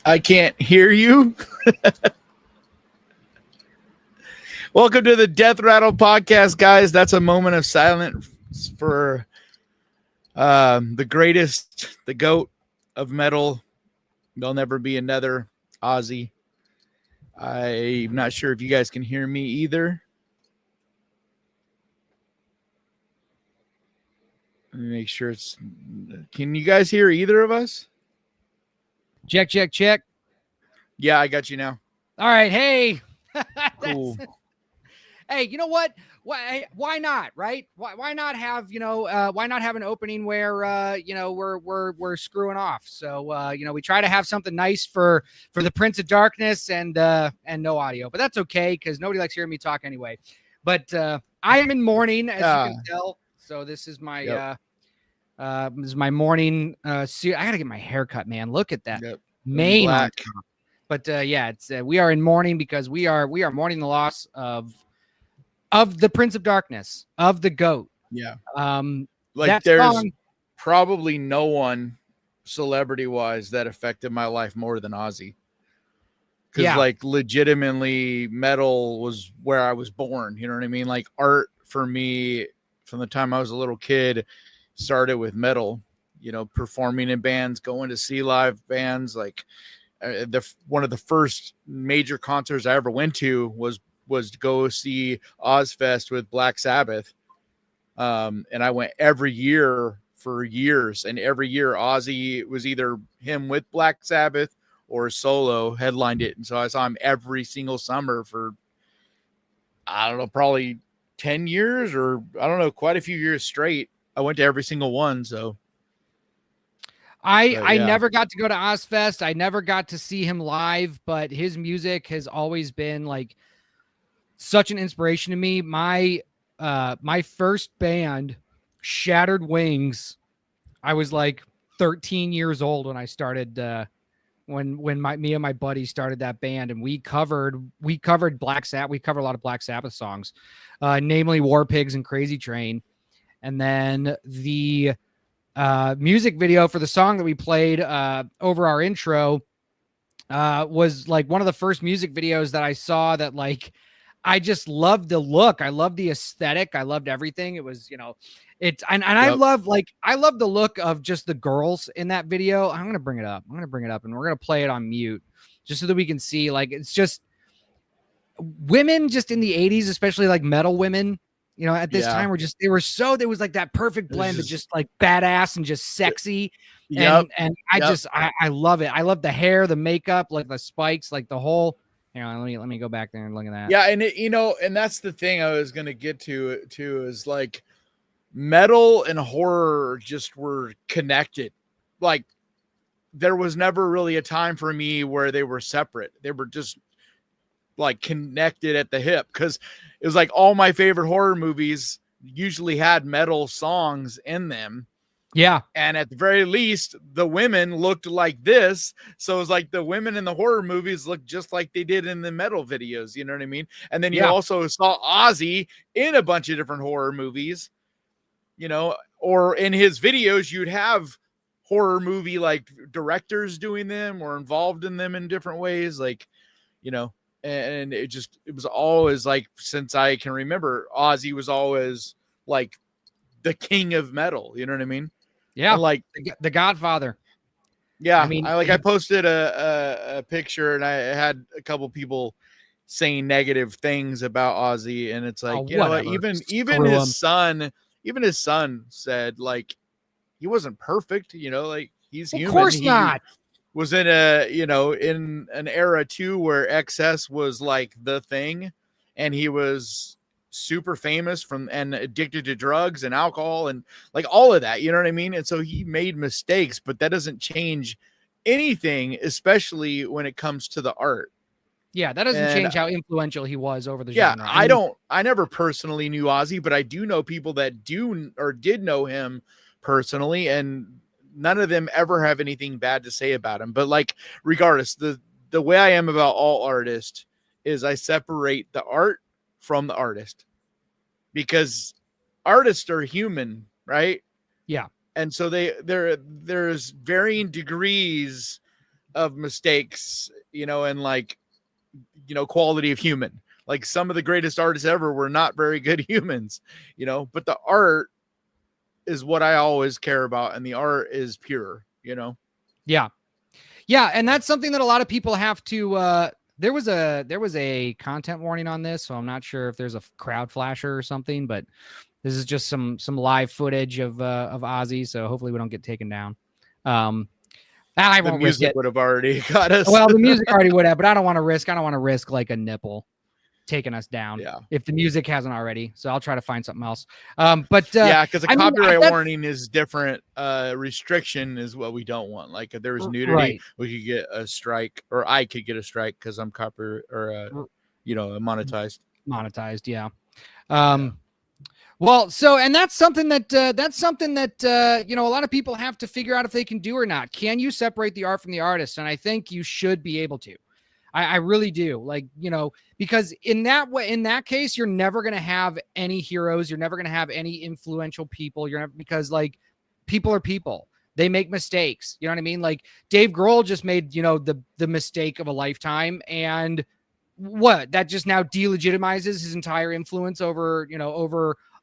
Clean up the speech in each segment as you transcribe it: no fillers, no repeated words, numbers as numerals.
I can't hear you. Welcome to the Death Rattle podcast, guys. That's a moment of silence for the greatest, the GOAT of metal. There'll never be another Ozzy. I'm not sure if you guys can hear me either. Let me make sure it's... Can you guys hear either of us? Check, check, check. Yeah, I got you now. All right. Hey. Cool. Hey, you know what? Why not? Right? Why not have, why not have an opening where, we're screwing off? So, we try to have something nice for the Prince of Darkness and no audio, but that's okay because nobody likes hearing me talk anyway. But I am in mourning, as you can tell. So this is my morning. I got to get my hair cut, man. Look at that mane on top. But it's we are in mourning because we are mourning the loss of the Prince of Darkness, of the GOAT. Yeah. There's probably no one celebrity-wise that affected my life more than Ozzy. Because legitimately metal was where I was born. You know what I mean? Like art for me from the time I was a little kid started with metal, performing in bands, going to see live bands. Like one of the first major concerts I ever went to was to go see Ozfest with Black Sabbath. And I went every year for years. And every year Ozzy was either him with Black Sabbath or solo headlined it. And so I saw him every single summer for, I don't know, probably 10 years or I don't know, quite a few years straight. I went to every single one. So I never got to go to Ozfest. I never got to see him live, but his music has always been like such an inspiration to me. My first band, Shattered Wings, I was like 13 years old when I started when me and my buddy started that band, and we covered Black Sabbath. We covered a lot of Black Sabbath songs, namely War Pigs and Crazy Train. And then the music video for the song that we played over our intro was like one of the first music videos that I saw that like I just loved the look. I loved the aesthetic. I loved everything. It was, I love the look of just the girls in that video. I'm going to bring it up and we're going to play it on mute just so that we can see, like, it's just women just in the 80s, especially like metal women, at this time there was like that perfect blend of just like badass and just sexy. And I love it. I love the hair, the makeup, like the spikes, like the whole. Let me go back there and look at that. Yeah, and and that's the thing I was gonna get to too, is like metal and horror just were connected. Like there was never really a time for me where they were separate. They were just like connected at the hip, because it was like all my favorite horror movies usually had metal songs in them. Yeah. And at the very least, the women looked like this. So it was like the women in the horror movies looked just like they did in the metal videos. You know what I mean? And then you also saw Ozzy in a bunch of different horror movies, or in his videos, you'd have horror movie like directors doing them or involved in them in different ways. Like, and it was always like, since I can remember, Ozzy was always like the king of metal. You know what I mean? Yeah, and like the Godfather. Yeah, I posted a picture, and I had a couple people saying negative things about Ozzy, and it's like, even his son said like he wasn't perfect, like he's human. Of course not. Was in in an era too where excess was like the thing, and he was super famous and addicted to drugs and alcohol and like all of that, you know what I mean? And so he made mistakes, but that doesn't change anything, especially when it comes to the art. Yeah, that doesn't change how influential he was over the genre. I never personally knew Ozzy, but I do know people that do or did know him personally, and none of them ever have anything bad to say about him. But like, regardless, the way I am about all artists is I separate the art from the artist, because artists are human, right? Yeah. And so there's varying degrees of mistakes, and like, quality of human. Like some of the greatest artists ever were not very good humans, but the art is what I always care about. And the art is pure, Yeah. Yeah. And that's something that a lot of people have to, there was a content warning on this, so I'm not sure if there's a crowd flasher or something, but this is just some live footage of Ozzy. So hopefully we don't get taken down. I won't risk it. The music would have already got us. Well, the music already would have, but I don't want to risk like a nipple taking us down if the music hasn't already. So I'll try to find something else. But because a copyright warning is different. Restriction is what we don't want. Like if there was nudity, we could get a strike, or I could get a strike because I'm monetized. Monetized, yeah. Well, so, and that's something that a lot of people have to figure out if they can do or not. Can you separate the art from the artist? And I think you should be able to. I really do. Like, because in that case, you're never going to have any heroes. You're never going to have any influential people. Because like people are people. They make mistakes. You know what I mean? Like Dave Grohl just made, the mistake of a lifetime, and that just now delegitimizes his entire influence over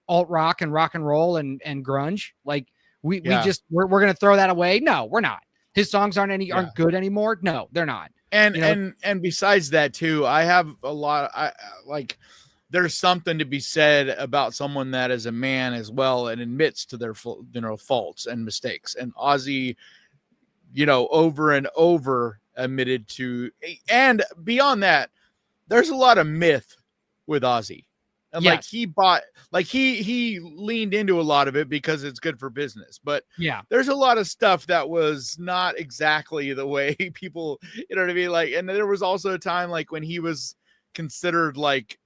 alt rock and rock and roll and grunge. Like we're going to throw that away. No, we're not. His songs aren't good anymore. No, they're not. And besides that too, I have a lot. There's something to be said about someone that is a man as well and admits to their faults and mistakes. And Ozzy, over and over admitted to, and beyond that, there's a lot of myth with Ozzy. And he leaned into a lot of it because it's good for business. But there's a lot of stuff that was not exactly the way people, you know what I mean? Like, and there was also a time like when he was considered like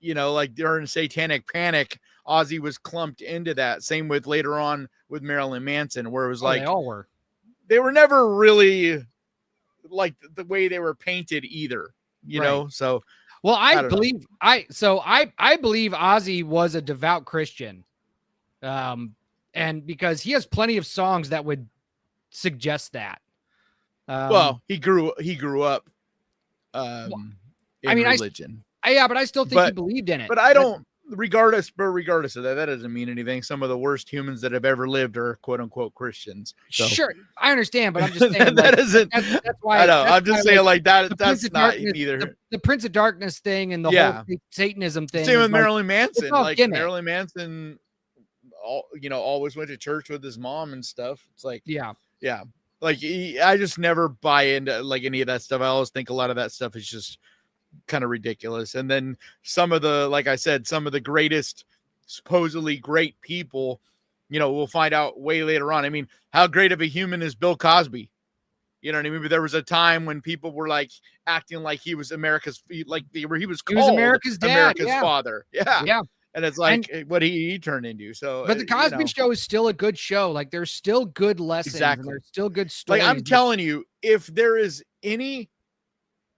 during Satanic Panic, Ozzy was clumped into that. Same with later on with Marilyn Manson, where it was like, they all were. They were never really like the way they were painted either, you know? So, well, I believe Ozzy was a devout Christian. And because he has plenty of songs that would suggest that. Well, he grew up in religion. But I still think he believed in it. But I don't, regardless of that doesn't mean anything. Some of the worst humans that have ever lived are quote unquote Christians. So. Sure, I understand, but I'm just saying that isn't. That's why I know. I'm just saying like that. That's not either. The Prince of Darkness thing and the whole Satanism thing. Same with Marilyn Manson. Like Marilyn Manson, always went to church with his mom and stuff. It's like yeah. Like I just never buy into like any of that stuff. I always think a lot of that stuff is just kind of ridiculous. And then some of the, like I said, some of the greatest supposedly great people, we'll find out way later on. I mean, how great of a human is Bill Cosby? You know what I mean? But there was a time when people were like acting like he was America's, like he was America's dad, America's father. Yeah. And it's like what he turned into. So, but the Cosby Show is still a good show. Like there's still good lessons. Exactly. And there's still good stories. Like I'm telling you, if there is any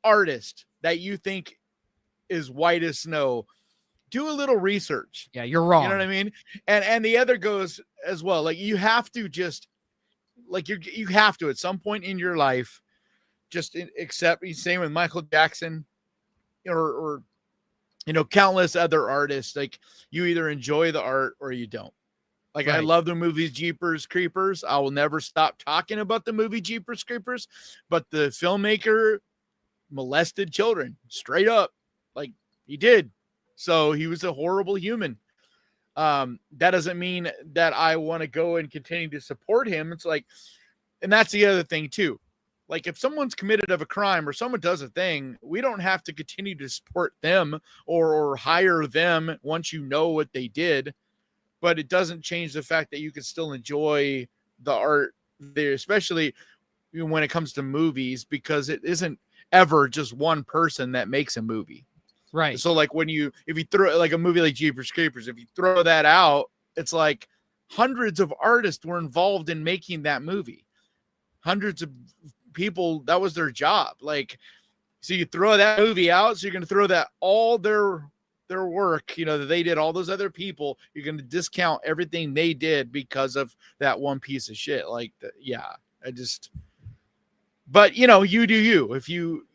artist that you think is white as snow, do a little research. Yeah, you're wrong. You know what I mean? And the other goes as well. Like you have to just like you have to at some point in your life just accept. Same with Michael Jackson or countless other artists. Like you either enjoy the art or you don't. Like I love the movies Jeepers Creepers. I will never stop talking about the movie Jeepers Creepers, but the filmmaker molested children straight up. Like he did. So he was a horrible human. That doesn't mean that I want to go and continue to support him. It's like, and that's the other thing too. Like if someone's committed of a crime or someone does a thing, we don't have to continue to support them or hire them once you know what they did. But it doesn't change the fact that you can still enjoy the art there, especially when it comes to movies, because it isn't ever just one person that makes a movie. Right. So like if you throw like a movie like Jeepers Creepers, if you throw that out, it's like hundreds of artists were involved in making that movie. Hundreds of people, that was their job. Like, so you throw that movie out, so you're going to throw that all their work, that they did, all those other people, you're going to discount everything they did because of that one piece of shit. Like, But you do you. If you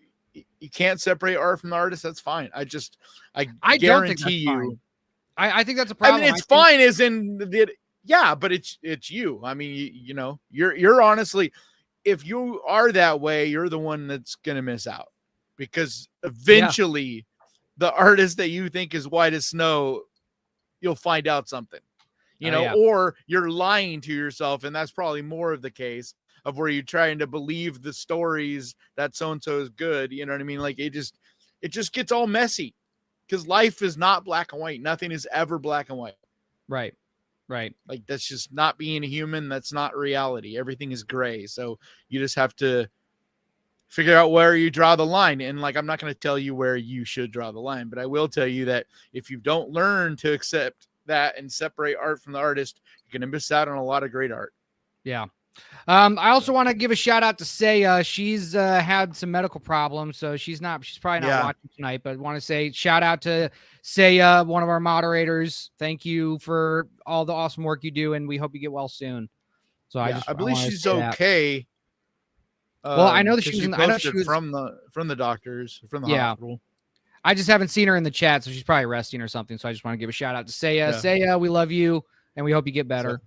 can't separate art from the artist, that's fine. I don't think guarantee that's fine. you. I think that's a problem. I mean, it's fine as in yeah, but it's you. I mean, you're honestly, if you are that way, you're the one that's going to miss out, because eventually the artist that you think is white as snow, you'll find out something, or you're lying to yourself. And that's probably more of the case of where you're trying to believe the stories that so-and-so is good. You know what I mean? Like it just gets all messy, because life is not black and white. Nothing is ever black and white. Right. Like that's just not being a human. That's not reality. Everything is gray. So you just have to figure out where you draw the line. And like, I'm not going to tell you where you should draw the line, but I will tell you that if you don't learn to accept that and separate art from the artist, you're going to miss out on a lot of great art. Yeah. I also want to give a shout out to Saya. She's had some medical problems, so she's probably not watching tonight, but want to say shout out to Saya, one of our moderators. Thank you for all the awesome work you do, and we hope you get well soon. So I believe she's okay. Well, I know that she was from the doctors, from the hospital. I just haven't seen her in the chat, so she's probably resting or something. So I just want to give a shout out to Saya. Saya, we love you, and we hope you get better.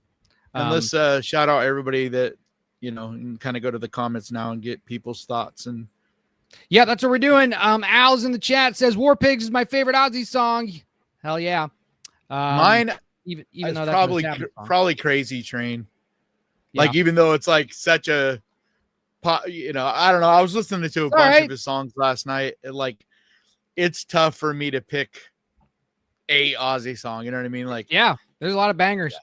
And let's shout out everybody that, and kind of go to the comments now and get people's thoughts. And yeah, that's what we're doing. Al's in the chat says War Pigs is my favorite Ozzy song. Hell yeah. Mine, even though that's probably Crazy Train. Yeah. Like, even though it's like such a, I don't know. I was listening to a bunch of his songs last night. It's tough for me to pick a Ozzy song. You know what I mean? Like, yeah, there's a lot of bangers. Yeah.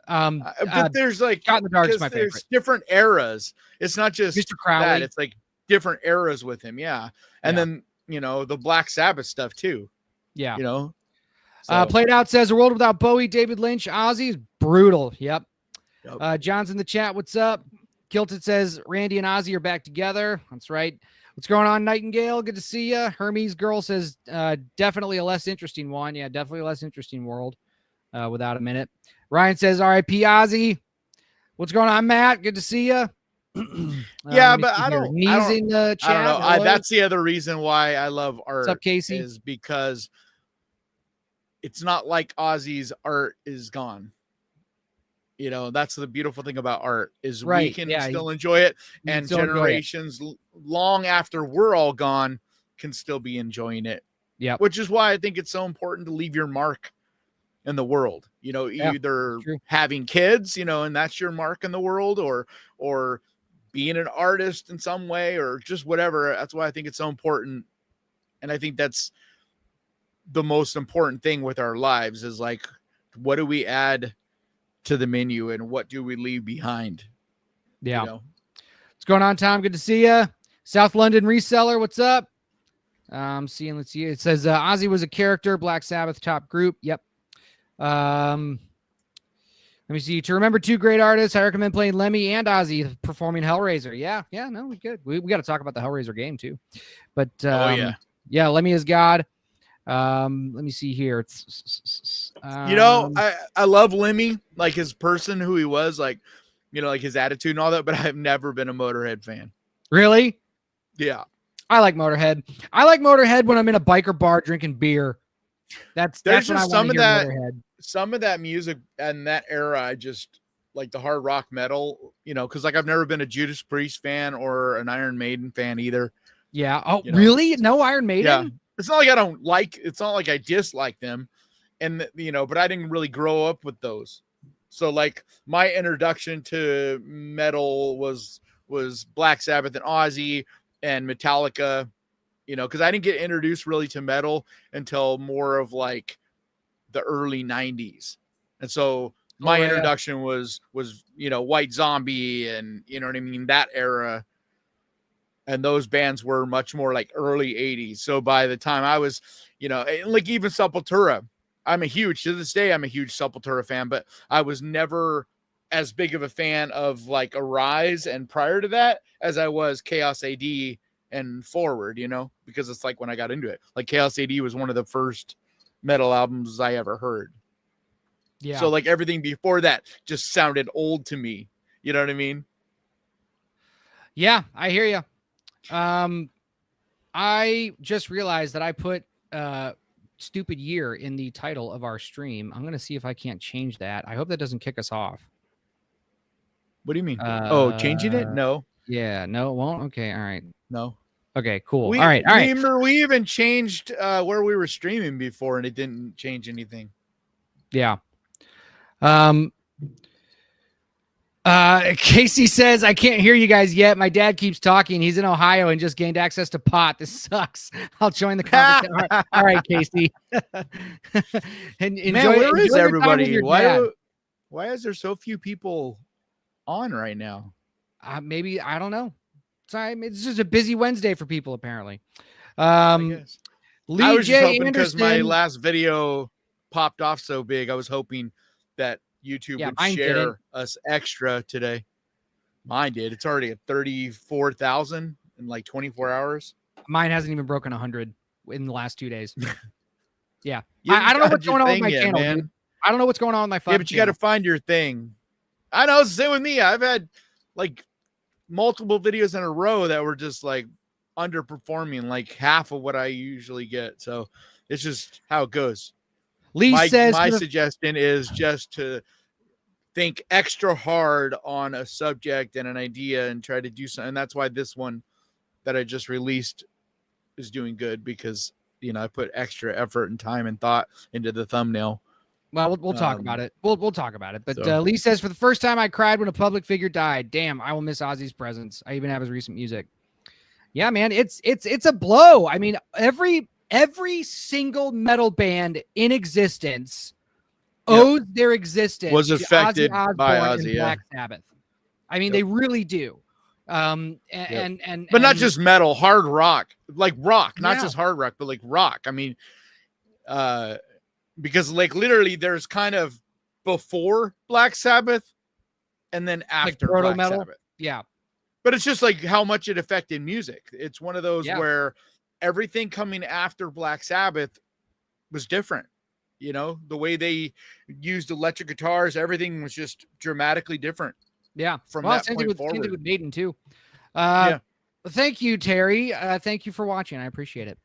But there's like, Shot in the Dark is my favorite. There's different eras. It's not just Mr. Crowley. that. It's like different eras with him. Yeah. And then, the Black Sabbath stuff too. Yeah. So. Played Out says a world without Bowie, David Lynch, Ozzy is brutal. Yep. John's in the chat. What's up? Kilted says Randy and Ozzy are back together. That's right. What's going on, Nightingale? Good to see you. Hermes Girl says definitely a less interesting one. Yeah, definitely a less interesting world without a minute. Ryan says R.I.P. Ozzy. What's going on, Matt? Good to see you. Yeah, but I don't. In the chat. I don't know. That's the other reason why I love art. What's up, Casey? Is because it's not like Ozzy's art is gone. That's the beautiful thing about art is we can still enjoy it, and generations long after we're all gone can still be enjoying it. Yeah, which is why I think it's so important to leave your mark in the world. Either having kids, and that's your mark in the world, or being an artist in some way, or just whatever. That's why I think it's so important, and I think that's the most important thing with our lives is like, what do we add to the menu and what do we leave behind? Yeah. What's going on, Tom? Good to see you. South London Reseller. What's up? Let's see. It says Ozzy was a character, Black Sabbath top group. Yep. Let me see. To remember two great artists, I recommend playing Lemmy and Ozzy performing Hellraiser. Yeah. No, we good. We got to talk about the Hellraiser game too. But yeah, Lemmy is God. Let me see here. I love Lemmy, like his person, who he was, like, like his attitude and all that, but I've never been a Motorhead fan. Really? Yeah. I like Motorhead. I like Motorhead when I'm in a biker bar drinking beer. That's just some of that. Motorhead. Some of that music and that era, I just like the hard rock metal, because like I've never been a Judas Priest fan or an Iron Maiden fan either. Yeah. Oh, really? No Iron Maiden? Yeah. It's not like I don't like. It's not like I dislike them, and but I didn't really grow up with those. So like my introduction to metal was Black Sabbath and Ozzy and Metallica, because I didn't get introduced really to metal until more of like the early 90s. And so my introduction was White Zombie and what I mean, that era. And those bands were much more like early 80s. So by the time I was, like even Sepultura, to this day, I'm a huge Sepultura fan, but I was never as big of a fan of like Arise and prior to that as I was Chaos AD and Forward, because it's like when I got into it, like Chaos AD was one of the first metal albums I ever heard. Yeah. So like everything before that just sounded old to me. You know what I mean? Yeah, I hear you. I just realized that I put stupid year in the title of our stream. I'm going to see if I can't change that. I hope that doesn't kick us off. What do you mean? Changing it? No. Yeah, no, it won't. Okay, all right. No. Okay, cool. All right. Remember, we even changed where we were streaming before, and it didn't change anything. Yeah. Casey says, I can't hear you guys yet. My dad keeps talking. He's in Ohio and just gained access to pot. This sucks. I'll join the conversation. All right, Casey. And man, where is everybody? Why is there so few people on right now? Maybe, I don't know. It's just a busy Wednesday for people, apparently. I was just hoping because my last video popped off so big. I was hoping that YouTube would share us extra today. Mine did. It's already at 34,000 in like 24 hours. Mine hasn't even broken 100 in the last 2 days. Yeah. I don't know what's going on with my channel, man. I don't know what's going on with my phone. Yeah, but you got to find your thing. I know, it's the same with me. I've had like multiple videos in a row that were just like underperforming, like half of what I usually get. So it's just how it goes. Lee says my suggestion is just to think extra hard on a subject and an idea and try to do something. And that's why this one that I just released is doing good, because, you know, I put extra effort and time and thought into the thumbnail. Well, we'll talk about it. We'll talk about it. But Lee says, for the first time I cried when a public figure died. Damn, I will miss Ozzy's presence. I even have his recent music. Yeah, man, it's a blow. I mean, every single metal band in existence owes their existence was affected to Ozzy by Osbourne Ozzy, and Black Sabbath. I mean, they really do. But not just metal, hard rock, like rock, not just hard rock, but like rock. I mean, because like literally there's kind of before Black Sabbath and then after like Black metal. Sabbath. Yeah. But it's just like how much it affected music. It's one of those where everything coming after Black Sabbath was different. You know, the way they used electric guitars, everything was just dramatically different. Yeah. From that point forward. forward. Same thing with Maiden too. Thank you, Terry. Thank you for watching. I appreciate it.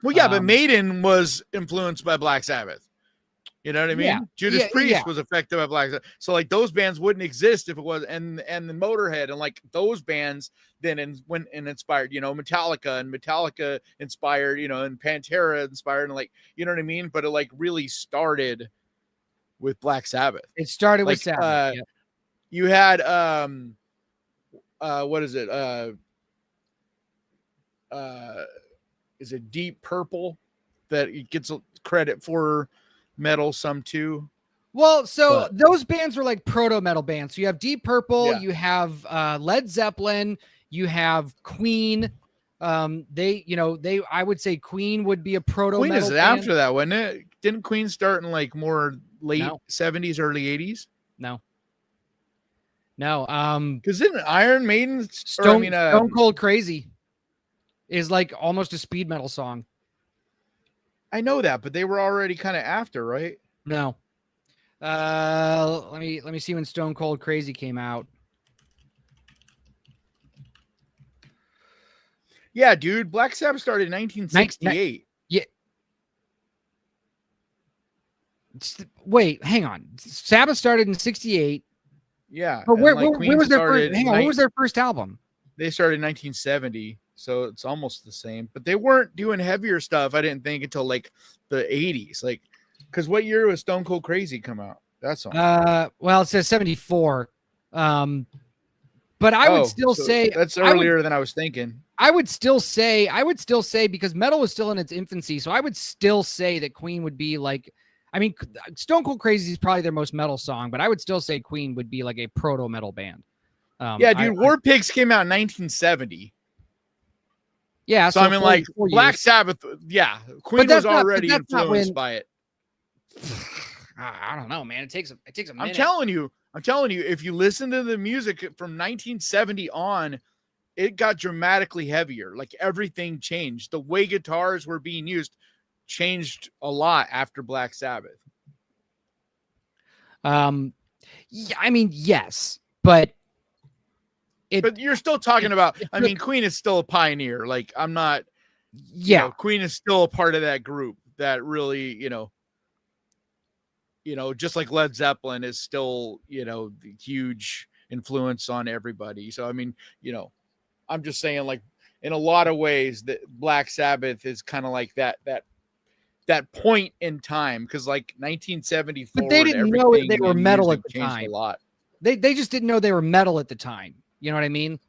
Well, yeah, but Maiden was influenced by Black Sabbath. You know what I mean? Yeah. Judas Priest was affected by Black Sabbath. So like those bands wouldn't exist if it was, and the Motorhead and like those bands then inspired, you know, Metallica inspired, you know, and Pantera inspired, and like, you know what I mean? But it like really started with Black Sabbath. It started with Sabbath. You had what is it? Is it Deep Purple that gets credit for metal some too? Well, so those bands were like proto metal bands. So you have Deep Purple, you have Led Zeppelin, you have Queen. I would say Queen would be a proto metal. Queen is after that, wasn't it? Didn't Queen start in like more late 70s, early 80s? No. Because didn't Iron Maiden Stone Cold Crazy is like almost a speed metal song. I know that, but they were already kind of after, right? No. Let me see when Stone Cold Crazy came out. Yeah, dude. Black Sabbath started in 1968. Yeah. Wait, hang on. Sabbath started in 68. Yeah. But where was their first? Hang on, what was their first album? They started in 1970, so it's almost the same. But they weren't doing heavier stuff, I didn't think, until like the 80s. Like, because what year was Stone Cold Crazy come out? That's all. Well, it says 74. But I would still say that's earlier than I was thinking. I would still say because metal was still in its infancy, so I would still say that Queen would be like, I mean, Stone Cold Crazy is probably their most metal song, but I would still say Queen would be like a proto metal band. Yeah, dude, War Pigs came out in 1970. Yeah, so I mean, like Black Sabbath, Queen was already influenced by it. I don't know, man. It takes a minute. I'm telling you, if you listen to the music from 1970 on, it got dramatically heavier. Like everything changed. The way guitars were being used changed a lot after Black Sabbath. Yeah, I mean, yes, but But you're still talking about, I mean, Queen is still a pioneer. Like, I'm not, Queen is still a part of that group that really, just like Led Zeppelin is still, the huge influence on everybody. So, I mean, I'm just saying, like, in a lot of ways that Black Sabbath is kind of like that point in time. Cause like 1974, but they didn't know they were metal at the time. A lot. They just didn't know they were metal at the time. You know what I mean?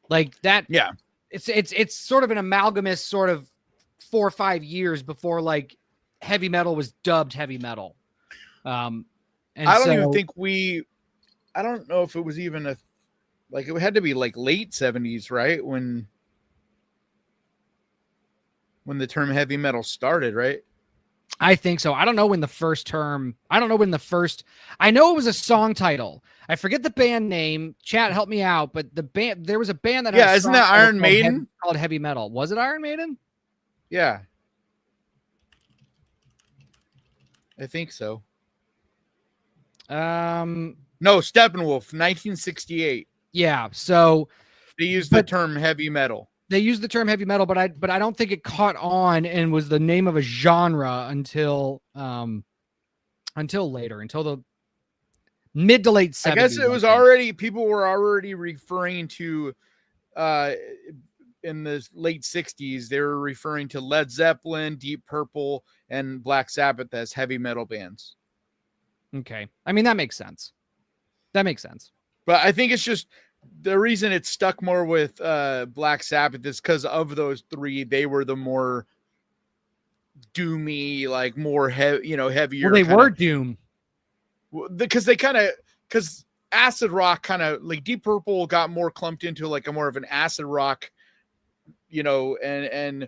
Like that. Yeah. It's sort of an amalgamous sort of 4 or 5 years before like heavy metal was dubbed heavy metal. And I don't even think I don't know if it was even it had to be like late 70s, right? When the term heavy metal started, right? I think so. I don't know when the first term, I know it was a song title. I forget the band name. Chat, help me out. But there was a band that had isn't that Iron Maiden? Called heavy metal. Was it Iron Maiden? Yeah. I think so. No, Steppenwolf, 1968. Yeah. So they used the term heavy metal. They used the term heavy metal, but I don't think it caught on and was the name of a genre until later, until the mid to late 70s. I guess it was already, people were already referring to in the late 60s, they were referring to Led Zeppelin, Deep Purple, and Black Sabbath as heavy metal bands. Okay. I mean, that makes sense. But I think it's just the reason it stuck more with Black Sabbath is because of those three. They were the more doomy, like more heavier. Well, they were doom because because acid rock kind of like Deep Purple got more clumped into like a more of an acid rock, and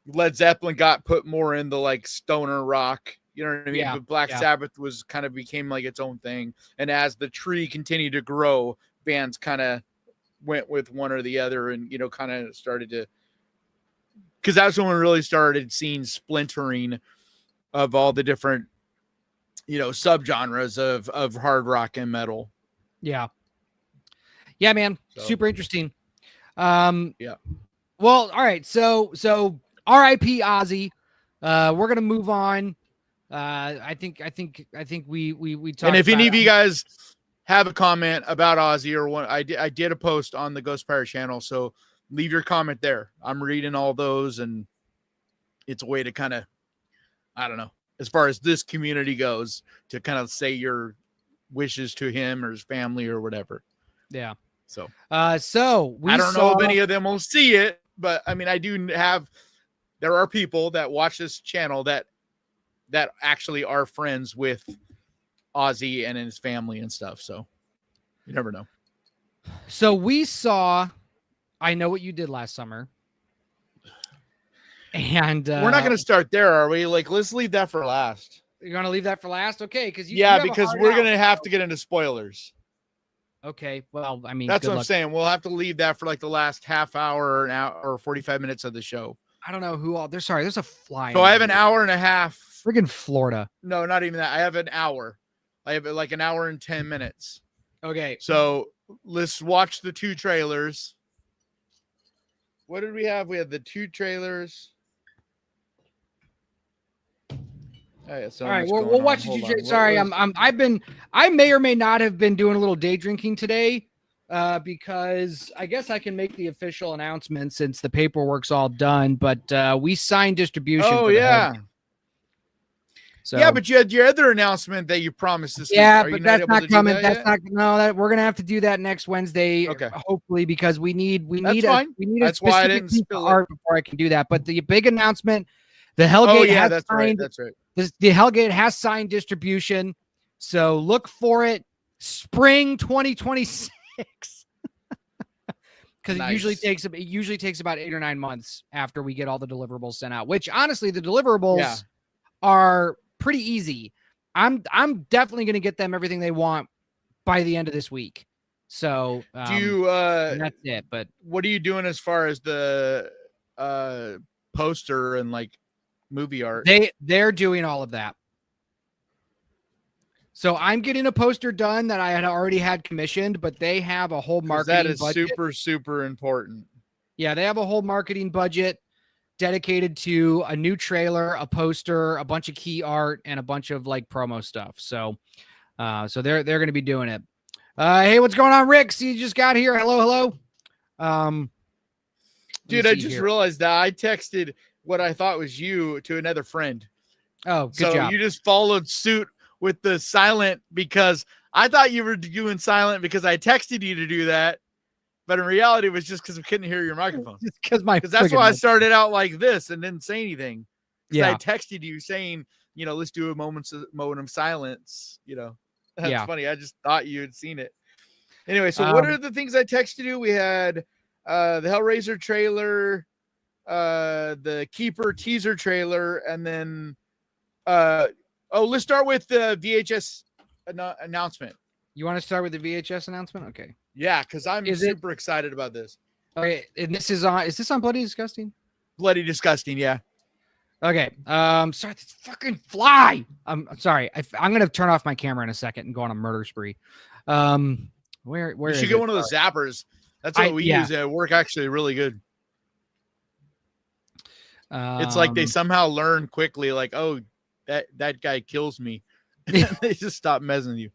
Led Zeppelin got put more in the like stoner rock. You know what I mean? Yeah, but Black Sabbath became like its own thing. And as the tree continued to grow, bands kind of went with one or the other and, kind of started to, because that's when we really started seeing splintering of all the different, subgenres of hard rock and metal. Yeah. Yeah, man. So. Super interesting. Yeah. Well, all right. So R.I.P. Ozzy. We're going to move on. I think we talked. And if any of you guys have a comment about Ozzy or one, I did a post on the Ghost Pirate channel, so leave your comment there. I'm reading all those, and it's a way to kind of, I don't know, as far as this community goes, to kind of say your wishes to him or his family or whatever. Yeah. So I don't know if any of them will see it, but I mean, there are people that watch this channel that actually are friends with Ozzy and his family and stuff. So you never know. So we saw I Know What You Did Last Summer. And we're not going to start there, are we? Like, let's leave that for last. You're going to leave that for last? Okay. Because we're going to have to get into spoilers. Okay. Well, I mean, that's what I'm saying. We'll have to leave that for like the last half hour, an hour or 45 minutes of the show. I don't know who all there's a fly. So I have an hour and a half. Friggin' Florida. No, not even that. I have an hour. I have like an hour and 10 minutes. Okay. So let's watch the 2 trailers. What did we have? We had the 2 trailers. Oh, yeah, all right, we'll watch the 2 trailers. Sorry, I may or may not have been doing a little day drinking today. Because I guess I can make the official announcement since the paperwork's all done, but we signed distribution. Oh, yeah. So yeah, but you had your other announcement that you promised this week. But that's not coming. We're gonna have to do that next Wednesday, hopefully, because we need a specific piece of art before I can do that. But the big announcement, the Hellgate has signed. That's right. The Hellgate has signed distribution, so look for it spring 2026. Because it usually takes about 8 or 9 months after we get all the deliverables sent out, which honestly the deliverables are pretty easy. I'm definitely going to get them everything they want by the end of this week. So that's it. But what are you doing as far as the poster and like movie art? They're doing all of that. So I'm getting a poster done that I had already had commissioned, but they have a whole marketing that is budget. super, super important. Yeah, they have a whole marketing budget dedicated to a new trailer, a poster, a bunch of key art, and a bunch of like promo stuff. So they're going to be doing it. Hey, what's going on, Rick? See, you just got here. Hello. Dude, I just realized that I texted what I thought was you to another friend. Oh, good job. You just followed suit with the silent because I thought you were doing silent because I texted you to do that. But in reality, it was just because we couldn't hear your microphone. Because that's why I started out like this and didn't say anything. Yeah. I texted you saying, let's do a moment of silence. That's funny. I just thought you had seen it. Anyway, so what are the things I texted you? We had the Hellraiser trailer, the Keeper teaser trailer, and then let's start with the VHS announcement. You want to start with the VHS announcement? Okay. Yeah, because I'm super excited about this. Okay, and is this on Bloody Disgusting? Bloody Disgusting, yeah. Okay. Sorry, this fucking fly. I'm sorry. I'm gonna turn off my camera in a second and go on a murder spree. Where you should get one of those zappers. That's what we use at work. Actually, really good. It's like they somehow learn quickly, like, oh, that guy kills me. They just stop messing with you.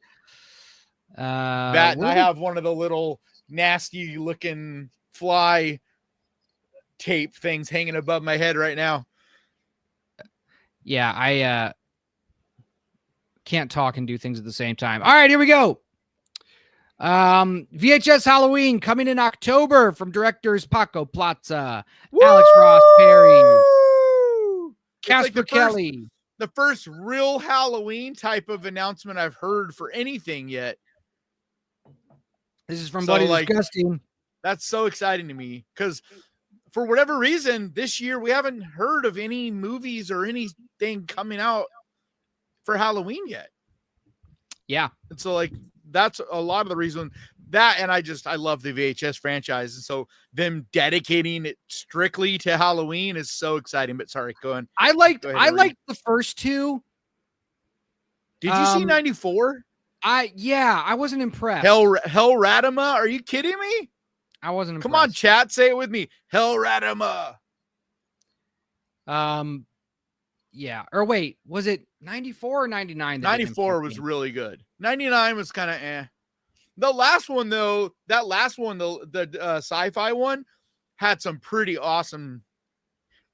I have one of the little nasty looking fly tape things hanging above my head right now. Yeah, I can't talk and do things at the same time. All right, here we go. VHS Halloween coming in October from directors Paco Plaza, Woo! Alex Ross Perry, Casper Kelly. The first real Halloween type of announcement I've heard for anything yet. This is from Bloody Disgusting. That's so exciting to me because for whatever reason, this year we haven't heard of any movies or anything coming out for Halloween yet. Yeah. And so that's a lot of the reason that, and I love the VHS franchise. And so them dedicating it strictly to Halloween is so exciting, but sorry, go on. I liked the first two. Did you see 94? I wasn't impressed. Hellratima? Are you kidding me? I wasn't impressed. Come on, chat, say it with me. Hellratima. Yeah. Or wait, was it 94 or 99? 94 was really good. 99 was kind of eh. The last one, though, the sci-fi one, had some pretty awesome.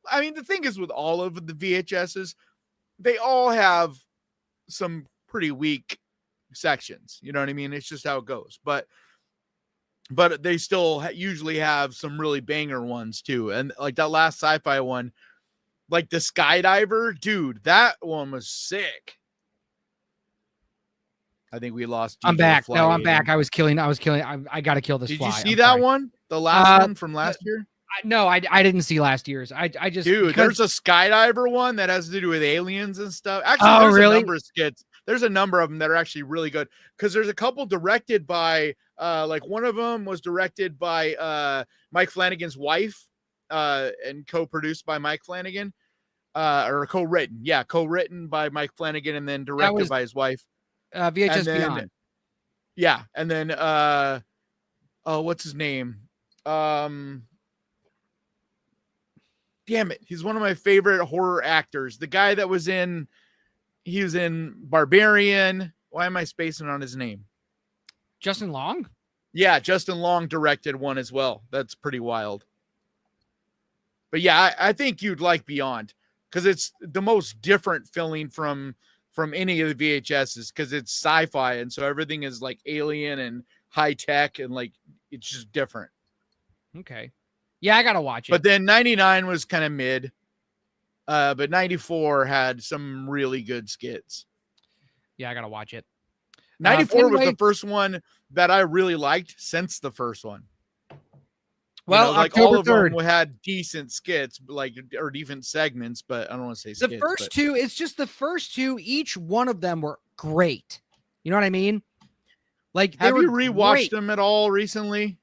I mean, the thing is with all of the VHSs, they all have some pretty weak sections. You know what I mean? It's just how it goes. But they still usually have some really banger ones too. And like that last sci-fi one, like the skydiver, dude, that one was sick. I think we lost. I'm back. No, I'm back. I was killing. I got to kill this fly. Did you see that one? The last one from last year? No, I didn't see last year's. I just there's a skydiver one that has to do with aliens and stuff. Actually, there's a number of skits. There's a number of them that are actually really good because there's a couple directed by like one of them was directed by Mike Flanagan's wife and co-produced by Mike Flanagan or co-written by Mike Flanagan and then directed by his wife. VHS Beyond. Yeah, and then what's his name? Damn it, he's one of my favorite horror actors. The guy that was in Barbarian. Why am I spacing on his name? Justin Long? Yeah, Justin Long directed one as well. That's pretty wild. But yeah, I think you'd like Beyond because it's the most different feeling from any of the VHSs because it's sci-fi and so everything is like alien and high tech and like it's just different. Okay. Yeah, I gotta watch it. But then 99 was kind of mid. But 94 had some really good skits. Yeah, I gotta watch it. 94 was the first one that I really liked since the first one. Well, like October all of 3rd. them had decent skits, or decent segments, but I don't want to say skits. The first two, it's just the first two. Each one of them were great. You know what I mean? Like, have you rewatched them at all recently?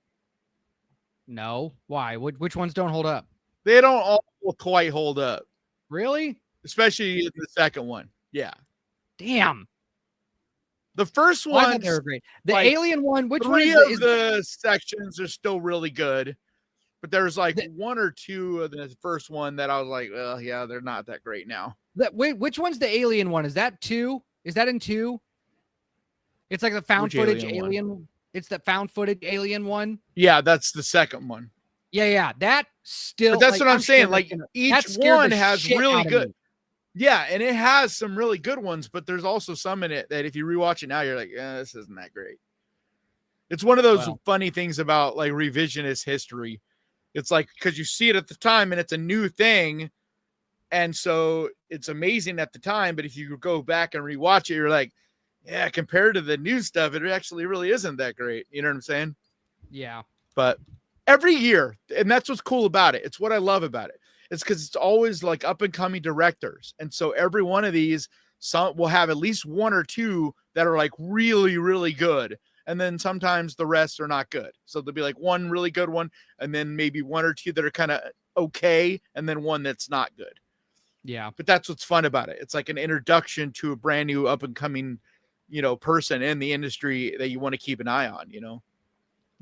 No. Why? Which ones don't hold up? They don't all quite hold up. Really? Especially in the second one. Yeah. Damn. The first I thought one, they were great. The like, Alien one, which one three is of the sections are still really good, but there's like one or two of the first one that I was like, well, yeah, they're not that great now. wait, which one's the Alien one? Is that 2? Is that in 2? It's like the found footage alien. It's the found footage alien one. Yeah, that's the second one. Yeah. That still. But that's what I'm saying. Like each one has really good. Yeah, and it has some really good ones, but there's also some in it that if you rewatch it now, you're like, yeah, this isn't that great. It's one of those funny things about like revisionist history. It's like because you see it at the time and it's a new thing, and so it's amazing at the time. But if you go back and rewatch it, you're like, yeah, compared to the new stuff, it actually really isn't that great. You know what I'm saying? Yeah. But every year, and that's what's cool about it. It's what I love about it. It's because it's always like up and coming directors. And so every one of these, some will have at least one or two that are like really, really good. And then sometimes the rest are not good. So there'll be like one really good one, and then maybe one or two that are kind of okay, and then one that's not good. Yeah. But that's what's fun about it. It's like an introduction to a brand new up and coming, person in the industry that you want to keep an eye on, And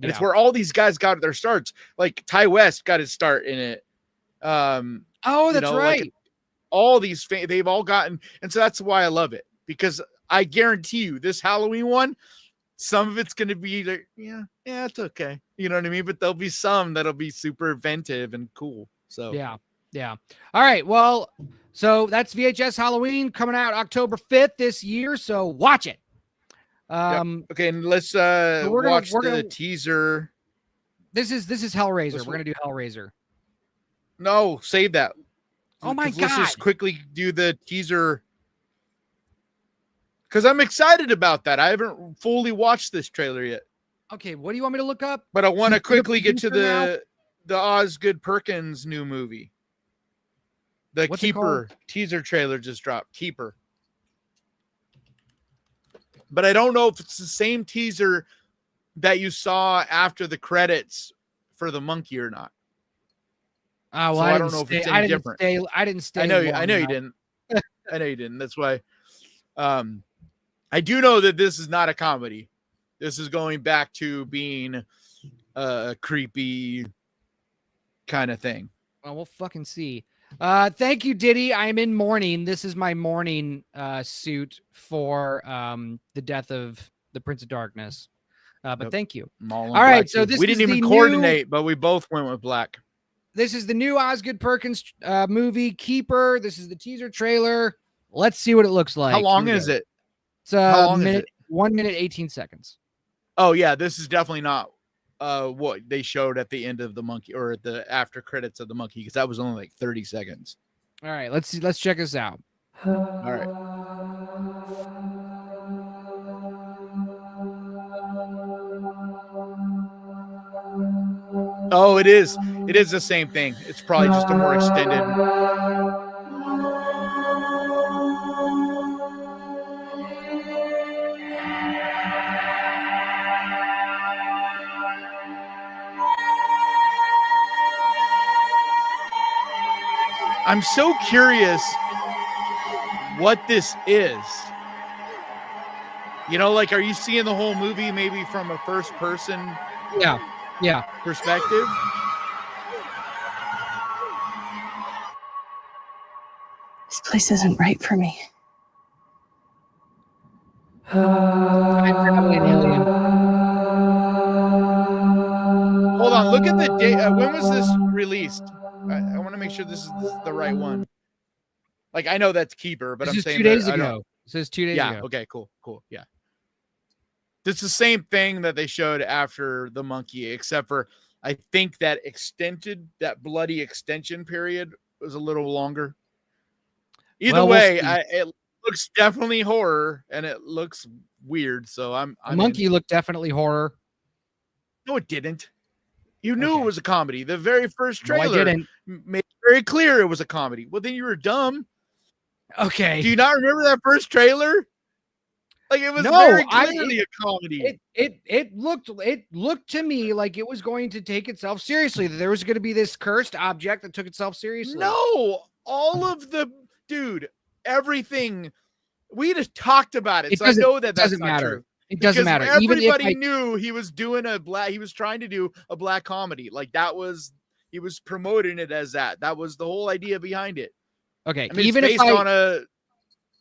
it's where all these guys got their starts. Like Ty West got his start in it. That's right. Like all these they've all gotten, and so that's why I love it, because I guarantee you this Halloween one, some of it's going to be like, yeah, it's okay. You know what I mean? But there'll be some that'll be super inventive and cool. So yeah. All right. Well, so that's VHS Halloween coming out October 5th this year. So watch it. Okay, and let's watch the teaser. This is Hellraiser. We're gonna do Hellraiser. No, save that. Oh my God. Let's just quickly do the teaser, because I'm excited about that. I haven't fully watched this trailer yet. Okay, what do you want me to look up? But I want to quickly get to the Osgood Perkins new movie. What's Keeper teaser trailer just dropped. Keeper. But I don't know if it's the same teaser that you saw after the credits for the monkey or not. Oh, well, so I don't know if it's any different. I didn't stay. I know you didn't. I know you didn't. That's why. I do know that this is not a comedy. This is going back to being a creepy kind of thing. Well, we'll fucking see. Thank you, Diddy. I'm in mourning. This is my mourning suit for the death of the Prince of Darkness. But thank you. All right, so we didn't even coordinate, but we both went with black. This is the new Osgood Perkins movie, Keeper. This is the teaser trailer. Let's see what it looks like. How long is it? It's a minute, 1 minute, 18 seconds. Oh yeah, this is definitely not what they showed at the end of the monkey or at the after credits of the monkey, because that was only like 30 seconds. All right, let's see. Let's check this out. All right. Oh, it is. It is the same thing. It's probably just a more extended. I'm so curious what this is. Like, are you seeing the whole movie maybe from a first person perspective? This place isn't right for me. I'm probably an alien. Hold on, look at the date. When was this released? I want to make sure this is the right one. Like, I know that's Keeper, but I'm saying 2 days ago. It says 2 days ago. Yeah. Okay. Cool. Yeah. It's the same thing that they showed after the monkey, except for I think that bloody extension period was a little longer. Either way, it looks definitely horror and it looks weird. So I'm monkey looked definitely horror. No, it didn't. You knew it was a comedy. The very first trailer I didn't. made it very clear it was a comedy. Well, then you were dumb. Okay. Do you not remember that first trailer? Like, it was very clearly a comedy. It looked to me like it was going to take itself seriously. That there was going to be this cursed object that took itself seriously. No, all of the everything We just talked about it, so I know that that's not true. It doesn't matter. Everybody knew he was doing he was trying to do a black comedy. Like he was promoting it as that. That was the whole idea behind it. Okay. I mean, even it's based on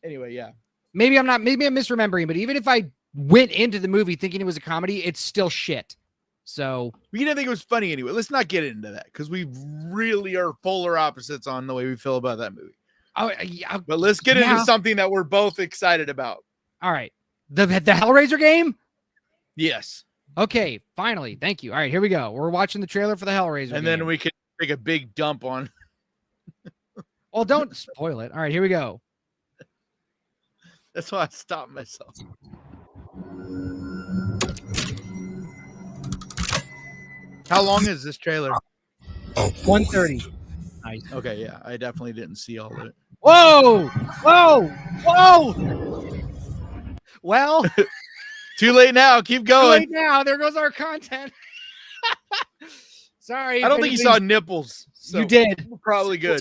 anyway, yeah. Maybe I'm misremembering, but even if I went into the movie thinking it was a comedy, it's still shit. So we didn't think it was funny anyway. Let's not get into that because we really are polar opposites on the way we feel about that movie. Oh, yeah. But let's get into something that we're both excited about. All right. The Hellraiser game? Yes. Okay, finally. Thank you. All right, here we go. We're watching the trailer for the Hellraiser game. And then we can take a big dump on. Well, don't spoil it. All right, here we go. That's why I stopped myself. How long is this trailer? 1:30. Nice. Okay, yeah. I definitely didn't see all of it. Whoa! Whoa! Whoa! Well, too late now. Keep going. Too late now. There goes our content. Sorry. I don't think you saw nipples. So you did. Probably good.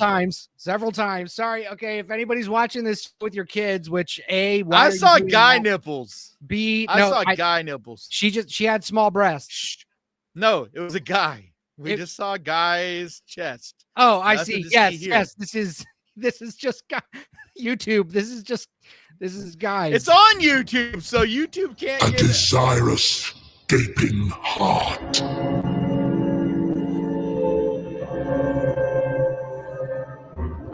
Several times. Sorry. Okay. If anybody's watching this with your kids, which I saw guy nipples. I saw guy nipples. She had small breasts. No, it was a guy. We just saw guy's chest. Oh, I see. Yes. This is just YouTube. This is guys. It's on YouTube, so YouTube can't get desirous, gaping heart.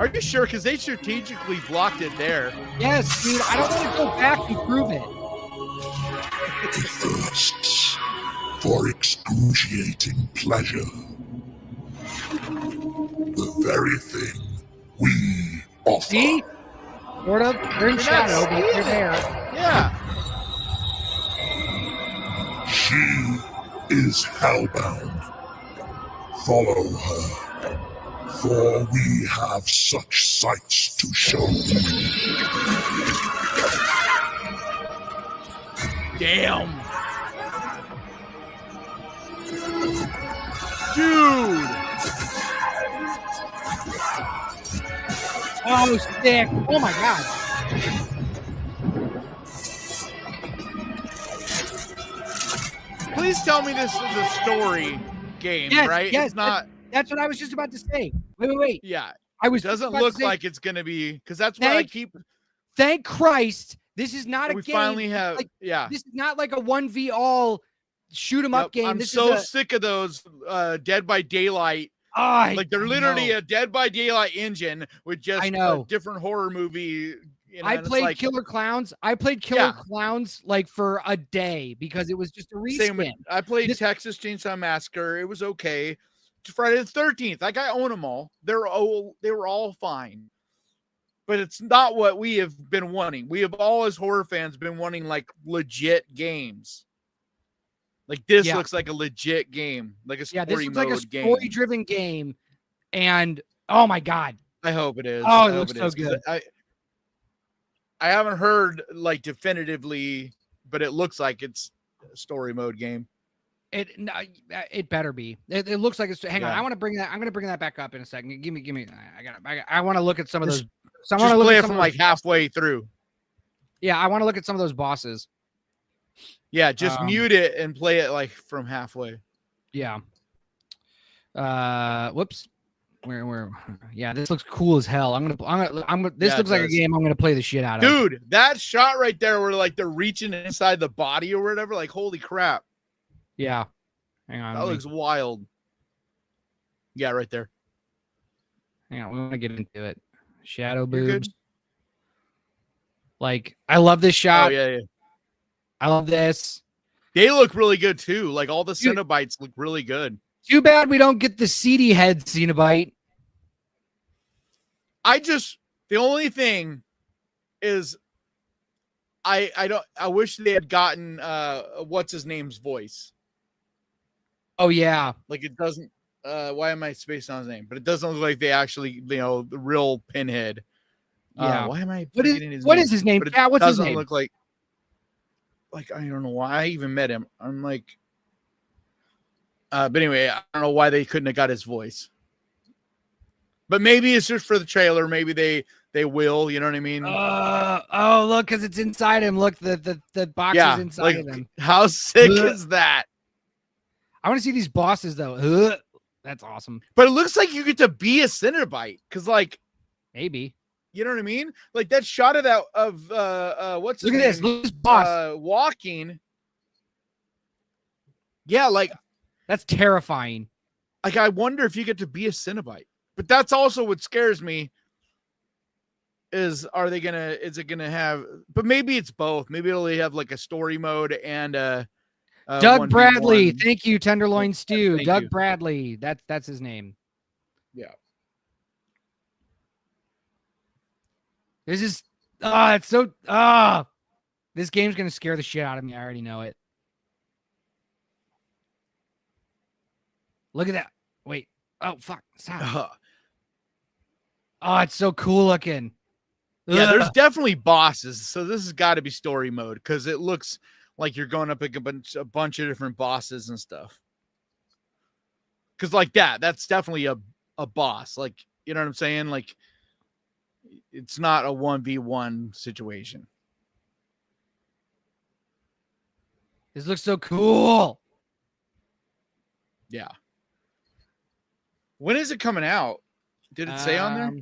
Are you sure? Because they strategically blocked it there. Yes, dude. I don't want to go back and prove it. It thirsts for excruciating pleasure. The very thing we offer. See? Sort of. You're in shadow, but you're there. Yeah. She is hellbound. Follow her, for we have such sights to show you. Damn. Dude. Oh, sick. Oh, my God. Please tell me this is a story game, right? Yes, it's not. That's what I was just about to say. Wait. Yeah. It doesn't look like it's going to be, because that's what I keep. Thank Christ. This is not a game. We finally have, This is not like a 1v all shoot 'em up game. I'm so sick of those Dead by Daylight. Like they're literally a Dead by Daylight engine with just a different horror movie. I played Killer Clowns. I played Killer Clowns like for a day because it was just a reskin. I played Texas Chainsaw Massacre. It was okay. Friday the 13th. Like I own them all. They were all fine. But it's not what we have been wanting. We have all, as horror fans, been wanting like legit games. Like this looks like a legit game, like a story this looks mode like a story-driven game, and oh my God, I hope it is. Oh, it looks so good. I haven't heard like definitively, but it looks like it's a story mode game. It better be. It looks like it's. Hang on, I want to bring that. I'm going to bring that back up in a second. Give me. I want to look at some of those. I want to play it from like halfway through. Yeah, I want to look at some of those bosses. Yeah, just mute it and play it like from halfway. Yeah. Whoops. Where? Yeah, this looks cool as hell. This looks like a game I'm gonna play the shit out of. Dude, that shot right there, where like they're reaching inside the body or whatever. Like, holy crap. Yeah. Hang on. That looks wild. Yeah, right there. Hang on, we want to get into it. Shadow boobs. Like, I love this shot. Oh yeah. I love this. They look really good too. Like all the Cenobites look really good. Too bad we don't get the seedy head Cenobite. The only thing is I wish they had gotten what's his name's voice. Oh yeah. Like it doesn't why am I spacing on his name? But it doesn't look like they actually, the real Pinhead. Yeah. Why am I forgetting his name? What is his name? Yeah, what's his name? Doesn't look like I don't know why I even met him. I'm like, but anyway, I don't know why they couldn't have got his voice. But maybe it's just for the trailer. Maybe they they will. You know what I mean? Oh, look, because it's inside him. Look, the box is inside of him. How sick is that? I want to see these bosses though. That's awesome. But it looks like you get to be a Cinnabite because, like, maybe. You know what I mean? Like that shot of that what's look at this? Look at this boss walking. Yeah, like that's terrifying. Like I wonder if you get to be a Cinnabite. But that's also what scares me. Is it gonna have? But maybe it's both. Maybe it'll have like a story mode and Doug 1v1. Bradley, thank you, Tenderloin Stew. Thank Doug you. Bradley, that's his name. Yeah. This is it's so this game's gonna scare the shit out of me. I already know it. Look at that. Wait. Oh fuck. Stop. Oh, it's so cool looking. Yeah, there's definitely bosses. So this has got to be story mode because it looks like you're going up against a bunch of different bosses and stuff. Because like that's definitely a boss. Like, you know what I'm saying? Like, it's not a 1v1 situation. This looks so cool. Yeah. When is it coming out? Did it say on there?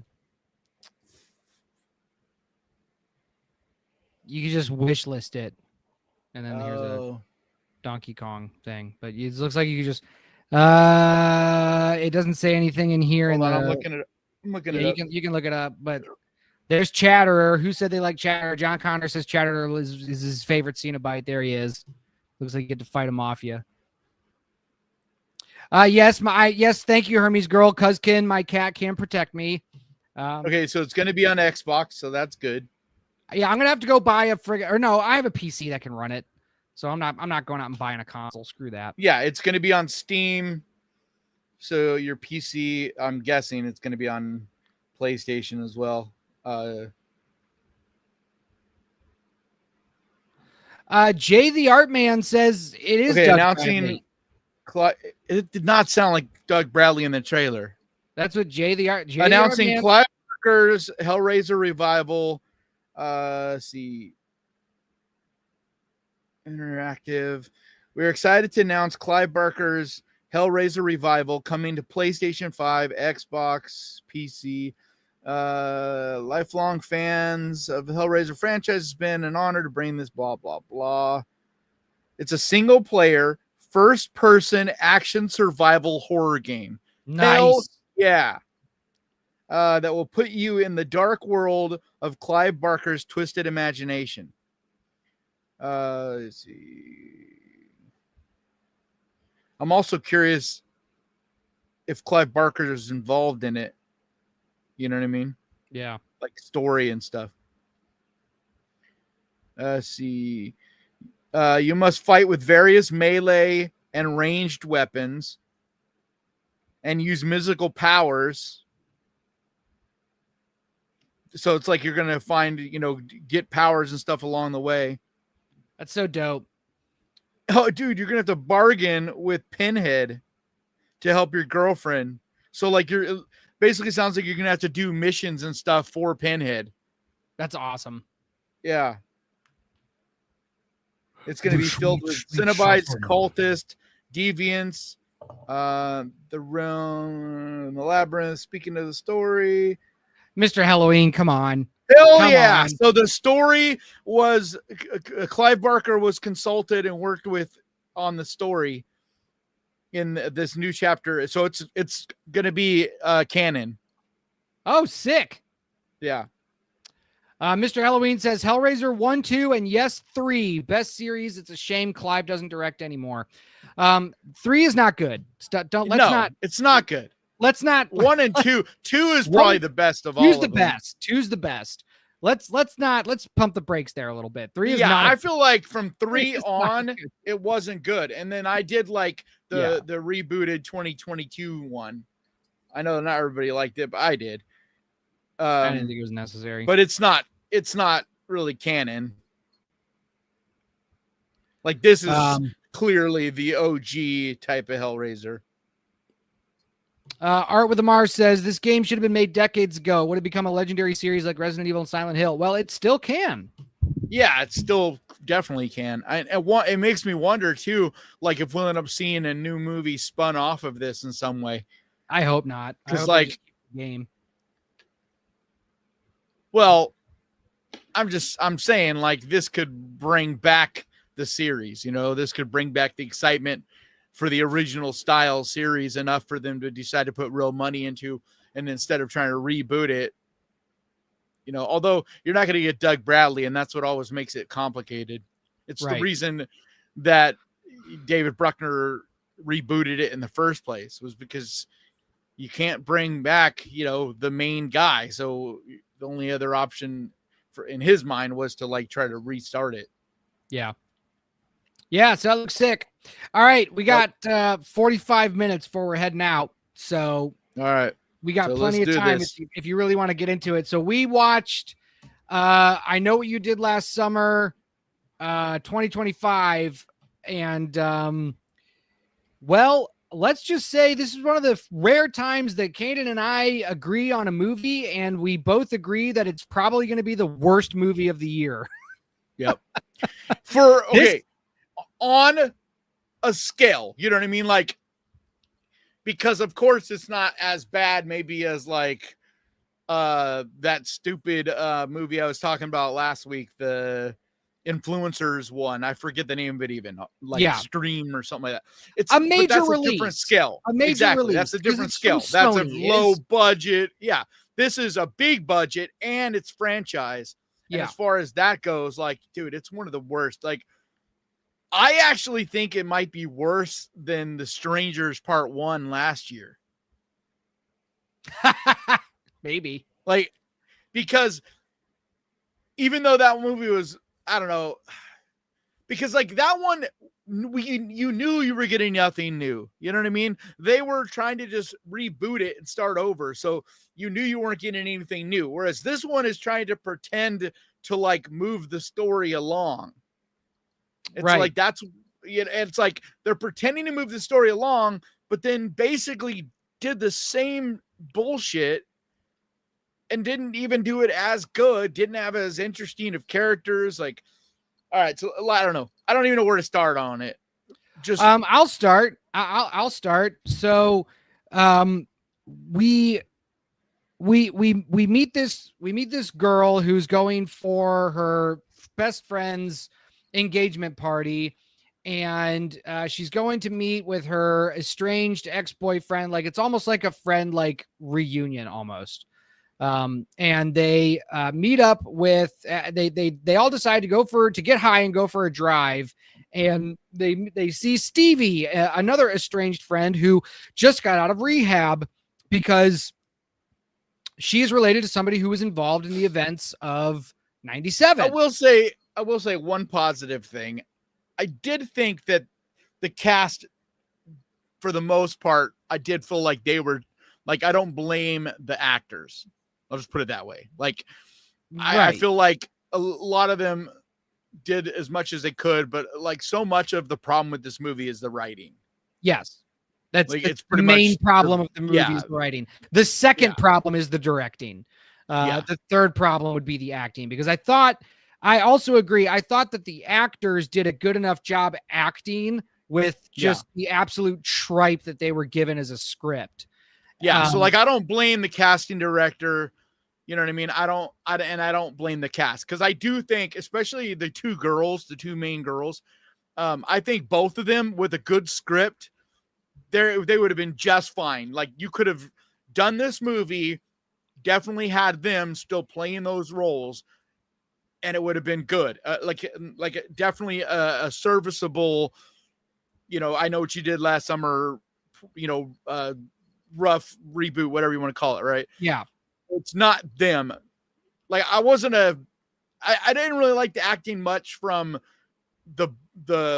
You can just wish list it. And then here's a Donkey Kong thing. But it looks like you can just it doesn't say anything in here. Hold on, I'm looking it up. You can look it up, but there's Chatterer. Who said they like Chatterer? John Connor says Chatterer is his favorite Cenobite. There he is. Looks like you get to fight him off you. Yes, thank you, Hermes girl. Cuzkin, my cat can protect me. Okay, so it's gonna be on Xbox, so that's good. Yeah, I'm gonna have to go buy I have a PC that can run it. So I'm not going out and buying a console. Screw that. Yeah, it's gonna be on Steam. So your PC, I'm guessing it's gonna be on PlayStation as well. Jay the Art Man says it is okay, Doug announcing it did not sound like Doug Bradley in the trailer. That's what Jay the Art announcing Clive Barker's Hellraiser revival. See interactive. We're excited to announce Clive Barker's Hellraiser revival coming to PlayStation 5, Xbox, PC. Lifelong fans of the Hellraiser franchise, has been an honor to bring this blah blah blah. It's a single player first person action survival horror game. Nice. Hell yeah. That will put you in the dark world of Clive Barker's twisted imagination. Let's see. I'm also curious if Clive Barker is involved in it. You know what I mean? Yeah. Like story and stuff. See. You must fight with various melee and ranged weapons and use mystical powers. So it's like you're going to find, get powers and stuff along the way. That's so dope. Oh, dude, you're going to have to bargain with Pinhead to help your girlfriend. So like you're basically sounds like you're going to have to do missions and stuff for Pinhead. That's awesome. Yeah. It's going to be filled with Cenobites, cultists, deviants, the realm, the labyrinth. Speaking of the story, Mr. Halloween, come on. Hell yeah. So the story was Clive Barker was consulted and worked with on the story in this new chapter. So it's going to be canon. Oh, sick. Yeah. Mr. Halloween says Hellraiser 1, 2, and yes, 3. Best series. It's a shame Clive doesn't direct anymore. 3 is not good. It's not good. Let's not 1 and 2. 2 is probably the best of all. Two's the best. 2's the best. Let's pump the brakes there a little bit. 3 is not. I feel like from 3 on it wasn't good. And then I did like the rebooted 2022 one. I know not everybody liked it, but I did. I didn't think it was necessary. But it's not really canon. Like this is clearly the OG type of Hellraiser. Art with the Mars says this game should have been made decades ago. Would it become a legendary series like Resident Evil and Silent Hill? Well, it still can. Yeah, it still definitely can. It makes me wonder too, like if we'll end up seeing a new movie spun off of this in some way. I hope not. Because like game. Well, I'm saying like this could bring back the series. You know, this could bring back the excitement for the original style series enough for them to decide to put real money into, and instead of trying to reboot it. You know, although you're not going to get Doug Bradley, and that's what always makes it complicated. It's the reason that David Bruckner rebooted it in the first place, was because you can't bring back, you know, the main guy. So the only other option in his mind was to like try to restart it. Yeah. Yeah. So that looks sick. All right. We got 45 minutes before we're heading out. So, all right. We got plenty of time if you really want to get into it. So we watched I Know What You Did Last Summer, 2025. And well, let's just say this is one of the rare times that Caden and I agree on a movie, and we both agree that it's probably going to be the worst movie of the year. Yep. On a scale, you know what I mean? Like, because of course it's not as bad maybe as like that stupid movie I was talking about last week, the influencers one. I forget the name of it even, like Stream or something like that. It's a major release. A different scale. A major release. That's a different scale. That's a low budget. Yeah. This is a big budget and it's franchise. And as far as that goes, like, dude, it's one of the worst. Like, I actually think it might be worse than The Strangers Part 1 last year. Maybe. Like, because even though that movie was, I don't know, because like that one, you knew you were getting nothing new. You know what I mean? They were trying to just reboot it and start over. So you knew you weren't getting anything new. Whereas this one is trying to pretend to like move the story along. It's like that's, you know, it's like they're pretending to move the story along, but then basically did the same bullshit and didn't even do it as good, didn't have as interesting of characters. Like, all right, so I don't know. I don't even know where to start on it. Just I'll start. I'll start. So we meet this girl who's going for her best friend's engagement party, and she's going to meet with her estranged ex-boyfriend. Like, it's almost like a friend like reunion almost. And they meet up with they all decide to get high and go for a drive, and they see Stevie, another estranged friend who just got out of rehab because she is related to somebody who was involved in the events of 97. I will say one positive thing. I did think that the cast, for the most part, I did feel like they were like, I don't blame the actors. I'll just put it that way. Like, I feel like a lot of them did as much as they could, but like so much of the problem with this movie is the writing. Yes. That's like, it's the main problem of the movie is the writing. The second problem is the directing. The third problem would be the acting, because I also agree. I thought that the actors did a good enough job acting with just the absolute tripe that they were given as a script. Yeah. So like, I don't blame the casting director. You know what I mean? I don't blame the cast, because I do think, especially the two main girls, I think both of them with a good script, they would have been just fine. Like, you could have done this movie, definitely had them still playing those roles, and it would have been good. Like definitely a serviceable, you know, I Know What You Did Last Summer, you know, rough reboot, whatever you want to call it. Right. Yeah. It's not them. Like, I didn't really like the acting much from the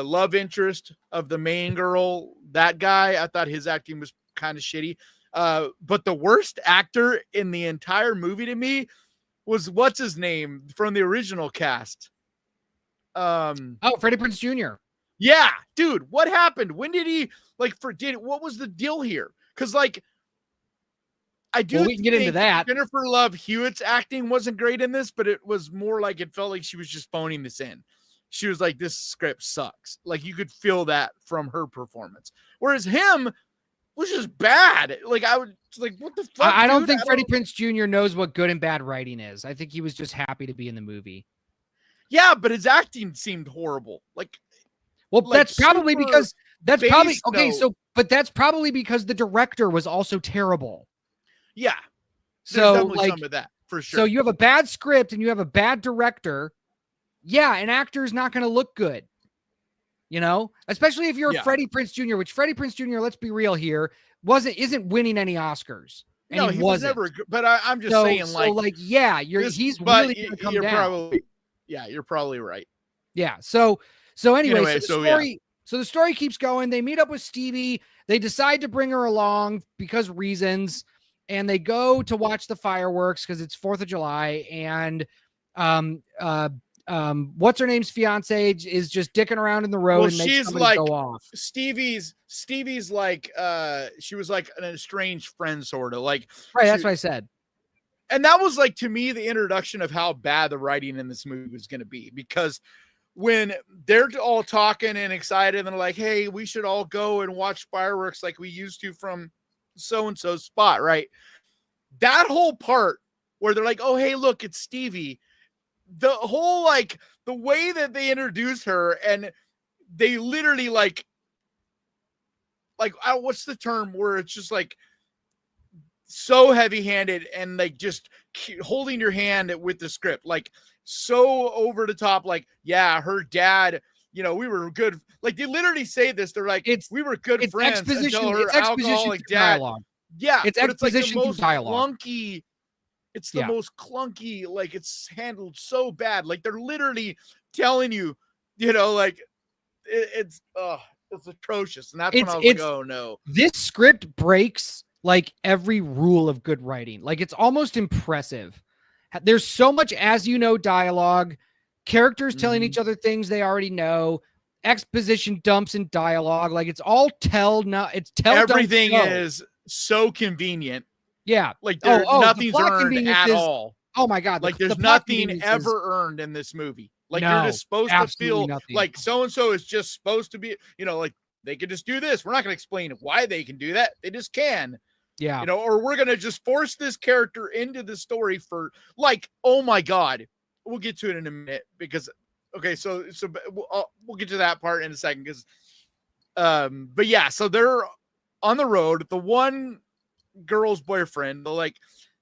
love interest of the main girl. That guy, I thought his acting was kind of shitty. But the worst actor in the entire movie to me was what's his name from the original cast. Freddie Prinze Jr. Yeah, dude, what happened? When did he what was the deal here? Because like, I do. Well, we can get into that. Jennifer Love Hewitt's acting wasn't great in this, but it was more like it felt like she was just phoning this in. She was like, "This script sucks." Like you could feel that from her performance. Whereas him was just bad. Like I would like, what the fuck? I don't think Freddie Prinze Jr. knows what good and bad writing is. I think he was just happy to be in the movie. Yeah, but his acting seemed horrible. Like, that's probably because that's probably okay. Note. So, but that's probably because the director was also terrible. Yeah. So like some of that for sure. So you have a bad script and you have a bad director. Yeah, an actor is not going to look good. You know, especially if you're Freddie Prinze Jr., which Freddie Prinze Jr., let's be real here, isn't winning any Oscars. And no, he was never. But I'm just saying, yeah, he's really going to come down. You're probably right. Yeah. So anyway, so the story keeps going. They meet up with Stevie. They decide to bring her along because reasons, and they go to watch the fireworks because it's 4th of July. And what's her name's fiance is just dicking around in the road and makes somebody go off. Stevie's like she was like an estranged friend, sort of like. Right. That's what I said. And that was like, to me, the introduction of how bad the writing in this movie was going to be, because when they're all talking and excited and they're like, "Hey, we should all go and watch fireworks like we used to from so-and-so spot," right? That whole part where they're like, "Oh, hey, look, it's Stevie." The whole, like, the way that they introduce her, and they literally like what's the term where it's just like so heavy-handed and like just holding your hand with the script, like so over the top, like, yeah, her dad, you know, we were good. Like they literally say this. They're like, we were good friends until her alcoholic dad. Dialogue. Yeah, it's exposition like the most dialogue. Clunky. It's the most clunky. Like it's handled so bad. Like they're literally telling you, you know, like it's atrocious. And that's when I was like, oh no, this script breaks like every rule of good writing. Like it's almost impressive. There's so much, as you know, dialogue, characters telling each other things they already know, exposition dumps in dialogue. Like it's all everything is so convenient. Yeah. Like nothing's earned at all. Oh my God. Like there's nothing ever earned in this movie. Like you're just supposed to feel like so-and-so is just supposed to be, you know, like they could just do this. We're not going to explain why they can do that. They just can. Yeah. You know, or we're going to just force this character into the story for like, oh my God, we'll get to it in a minute because, okay. So we'll get to that part in a second. Cause, but yeah, so they're on the road. The one girl's boyfriend,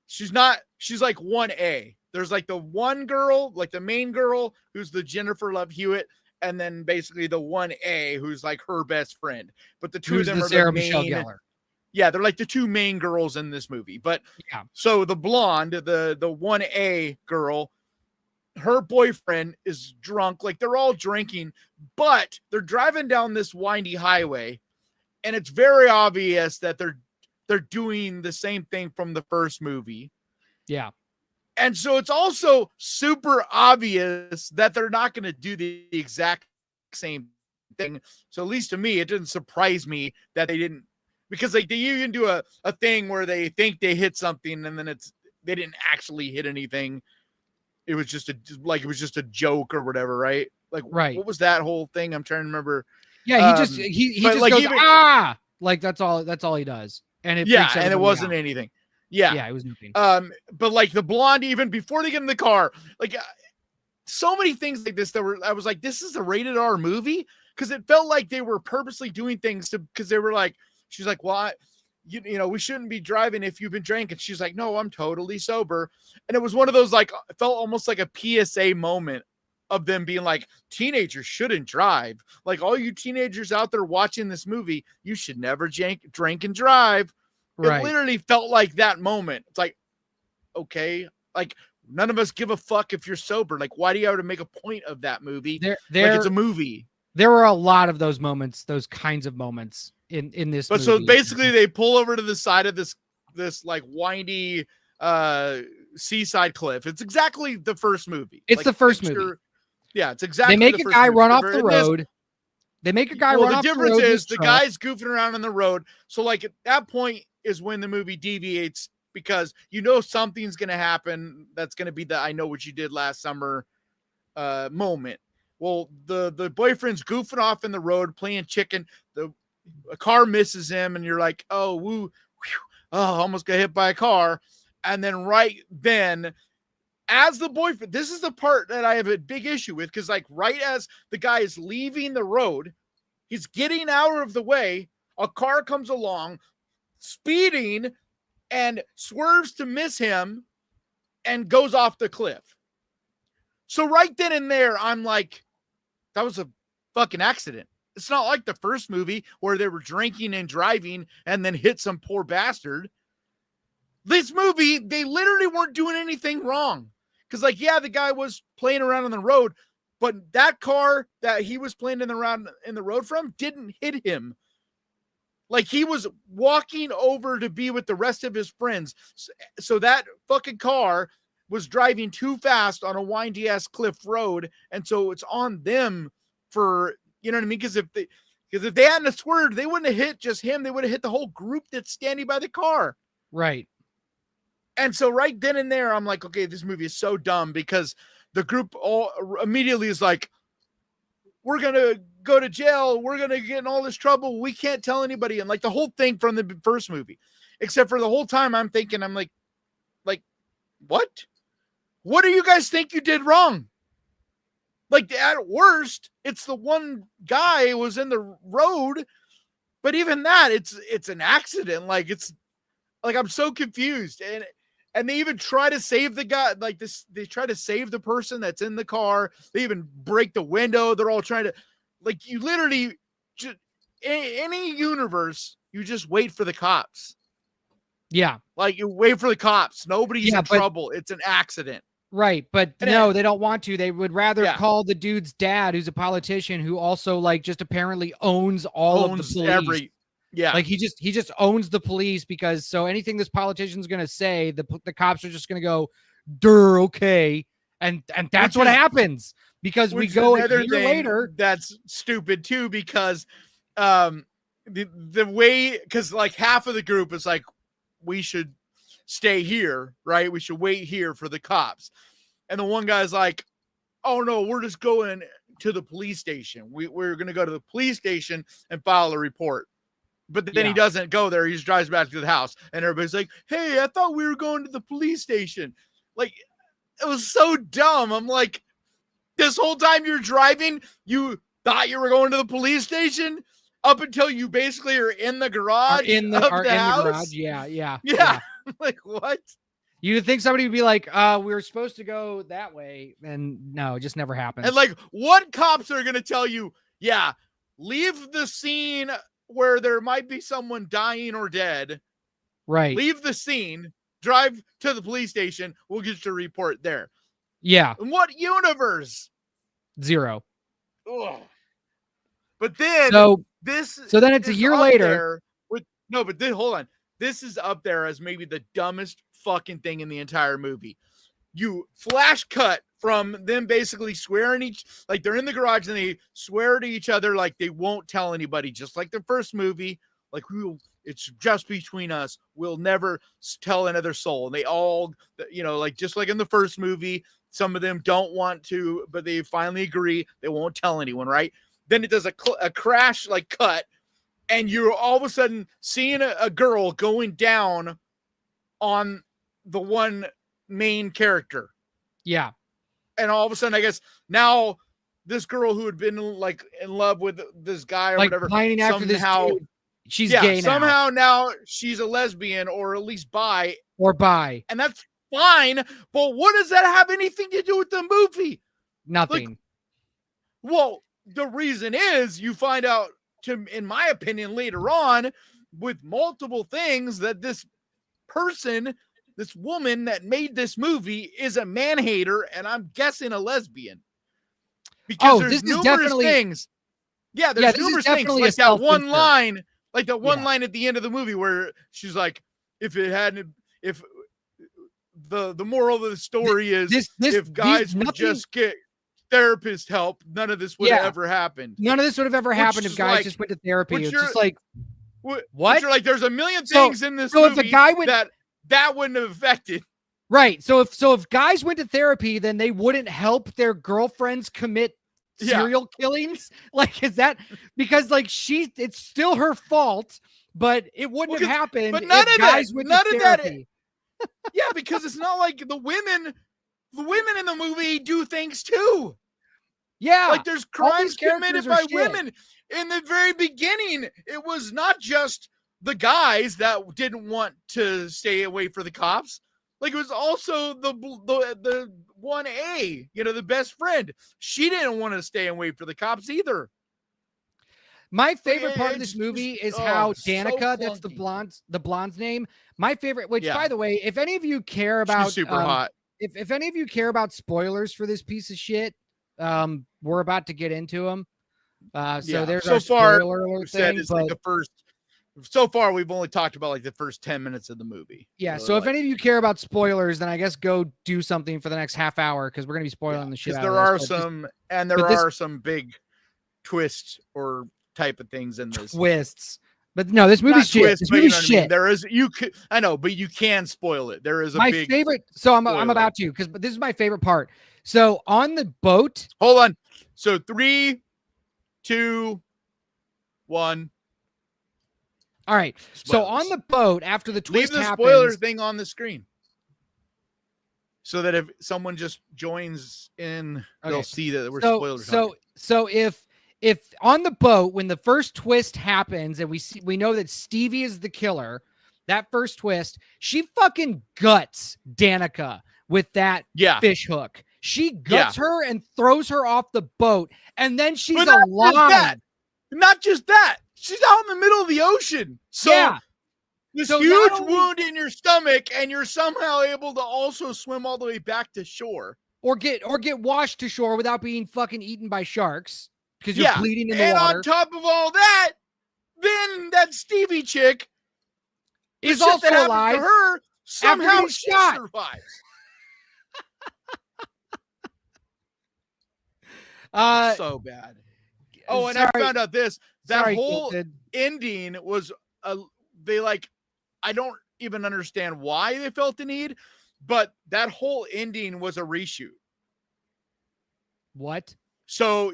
she's like 1A. There's like the one girl, like the main girl who's the Jennifer Love Hewitt. And then basically the 1A who's like her best friend, but the two of them are Sarah the main. Michelle Gellar. Yeah, they're like the two main girls in this movie. But yeah, so the blonde, the 1A girl, her boyfriend is drunk. Like they're all drinking, but they're driving down this windy highway, and it's very obvious that they're doing the same thing from the first movie. Yeah. And so it's also super obvious that they're not going to do the exact same thing. So at least to me, it didn't surprise me that they didn't. Because like they even do a thing where they think they hit something and then they didn't actually hit anything. It was just a joke or whatever, right? Like right. What was that whole thing? I'm trying to remember. Yeah, he just like goes like that's all he does. And it wasn't anything. Yeah. Yeah, it was nothing. But like the blonde, even before they get in the car, like so many things like this I was like, this is a rated R movie, because it felt like they were purposely doing things because they were like. She's like, well, you know, we shouldn't be driving if you've been drinking. She's like, no, I'm totally sober. And it was one of those, like, it felt almost like a PSA moment of them being like, teenagers shouldn't drive. Like all you teenagers out there watching this movie, you should never drink and drive. Right. It literally felt like that moment. It's like, okay, like none of us give a fuck if you're sober. Like, why do you have to make a point of that movie? Like it's a movie. There were a lot of those moments, those kinds of moments in this movie. So basically they pull over to the side of this like windy seaside cliff. It's exactly the first movie. It's like the first movie. Yeah, it's exactly. They make a guy run off the road. They make a guy run off the road. The difference is the guy's goofing around on the road. So like at that point is when the movie deviates because you know something's going to happen. That's going to be the I know what you did last summer moment. Well, the boyfriend's goofing off in the road playing chicken. A car misses him, and you're like, oh, woo, whew, oh, almost got hit by a car. And then right then, as the boyfriend, this is the part that I have a big issue with, because like right as the guy is leaving the road, he's getting out of the way, a car comes along, speeding, and swerves to miss him and goes off the cliff. So right then and there, I'm like, that was a fucking accident. It's not like the first movie where they were drinking and driving and then hit some poor bastard. This movie, they literally weren't doing anything wrong. Because, like, yeah, the guy was playing around on the road, but that car that he was playing in the road from didn't hit him. Like, he was walking over to be with the rest of his friends. So that fucking car was driving too fast on a windy ass cliff road. And so it's on them for, you know what I mean? Because if they hadn't swerved, they wouldn't have hit just him. They would have hit the whole group that's standing by the car. Right. And so right then and there, I'm like, okay, this movie is so dumb, because the group all immediately is like, we're going to go to jail. We're going to get in all this trouble. We can't tell anybody. And like the whole thing from the first movie, except for the whole time I'm thinking, I'm like, what? What do you guys think you did wrong? Like, at worst, it's the one guy who was in the road, but even that, it's an accident. Like, it's like, I'm so confused. And they even try to save the guy, like this, they try to save the person that's in the car. They even break the window. They're all trying to, like, you literally just, any universe, you just wait for the cops. Yeah. Like, you wait for the cops. Nobody's in trouble. It's an accident. Right. But no, they don't want to. They would rather call the dude's dad, who's a politician, who also like just apparently owns of the police. Like he just owns the police, because so anything this politician's going to say, the cops are just going to go, "Durr, okay." And that's what happens, because we go a year later. That's stupid too, because the way, because like half of the group is like, we should stay here, right? We should wait here for the cops. And the one guy's like, oh no, we're just going to the police station. We're going to go to the police station and file a report. But then he doesn't go there. He just drives back to the house. And everybody's like, hey, I thought we were going to the police station. Like, it was so dumb. I'm like, this whole time you're driving, you thought you were going to the police station up until you basically are in the garage in the garage. Yeah. Like, what? You'd think somebody would be like, we were supposed to go that way. And no, it just never happens. And like, what cops are going to tell you, yeah, leave the scene where there might be someone dying or dead. Right. Leave the scene, drive to the police station. We'll get your report there. Yeah. In what universe? Zero. Ugh. But then so then it's a year later. Hold on. This is up there as maybe the dumbest fucking thing in the entire movie. You flash cut from them basically swearing like they're in the garage and they swear to each other like they won't tell anybody, just like the first movie. Like, it's just between us. We'll never tell another soul. And they all, like just like in the first movie, some of them don't want to, but they finally agree they won't tell anyone, right? Then it does a crash like cut, and you're all of a sudden seeing a girl going down on the one main character. Yeah. And all of a sudden, I guess now this girl who had been like in love with this guy or like whatever, pining after somehow this dude, she's gay now. Somehow now she's a lesbian, or at least bi. And that's fine. But what does that have anything to do with the movie? Nothing. Well, the reason is you find out, in my opinion, later on with multiple things, that this person, this woman that made this movie, is a man-hater, and I'm guessing a lesbian. Because there's numerous things. Yeah, there's numerous things. Like that one line, line at the end of the movie where she's like, if the moral of the story is if guys would just get therapist help, none of this would have ever happened. None of this would have ever happened if guys just went to therapy. It's just like, what? You're like, there's a million things in this movie if a guy would, that that wouldn't have affected. Right. So if guys went to therapy, then they wouldn't help their girlfriends commit serial killings. Like, is that because like it's still her fault, but it wouldn't have happened but none if of guys that, went none to of therapy. Yeah, because it's not like the women in the movie do things too. Yeah. Like there's crimes committed by women. In the very beginning, it was not just the guys that didn't want to stay away from the cops. Like it was also the 1A, the best friend. She didn't want to stay away from the cops either. My favorite part of this movie is how Danica, that's the blonde's name. My favorite, which by the way, if any of you care about, she's super hot. If any of you care about spoilers for this piece of shit, we're about to get into them. So there's our spoiler alert thing. It's like the first. So far, we've only talked about like the first 10 minutes of the movie. Yeah. So if any of you care about spoilers, then I guess go do something for the next half hour because we're gonna be spoiling the shit. Because there are some big twists or type of things in this. Twists. But no, this movie's shit. This movie's shit. I mean? There is I know, but you can spoil it. There is my favorite. So I'm about to because this is my favorite part. So on the boat. Hold on. So 3, 2, 1. All right. Spoilers. So on the boat after the twist leave the happens, spoiler thing on the screen, so that if someone just joins in, they'll see that we're spoilers. So if on the boat when the first twist happens and we know that Stevie is the killer, that first twist, she fucking guts Danica with that fish hook. She guts her and throws her off the boat, and then she's alive. Not just that. She's out in the middle of the ocean. So this huge wound in your stomach, and you're somehow able to also swim all the way back to shore. Or get washed to shore without being fucking eaten by sharks. Because you're bleeding in the water. And on top of all that, then that Stevie chick is also alive. To her, somehow she survives. So bad. Oh, and I found out this. That whole ending was I don't even understand why they felt the need, but that whole ending was a reshoot. What? So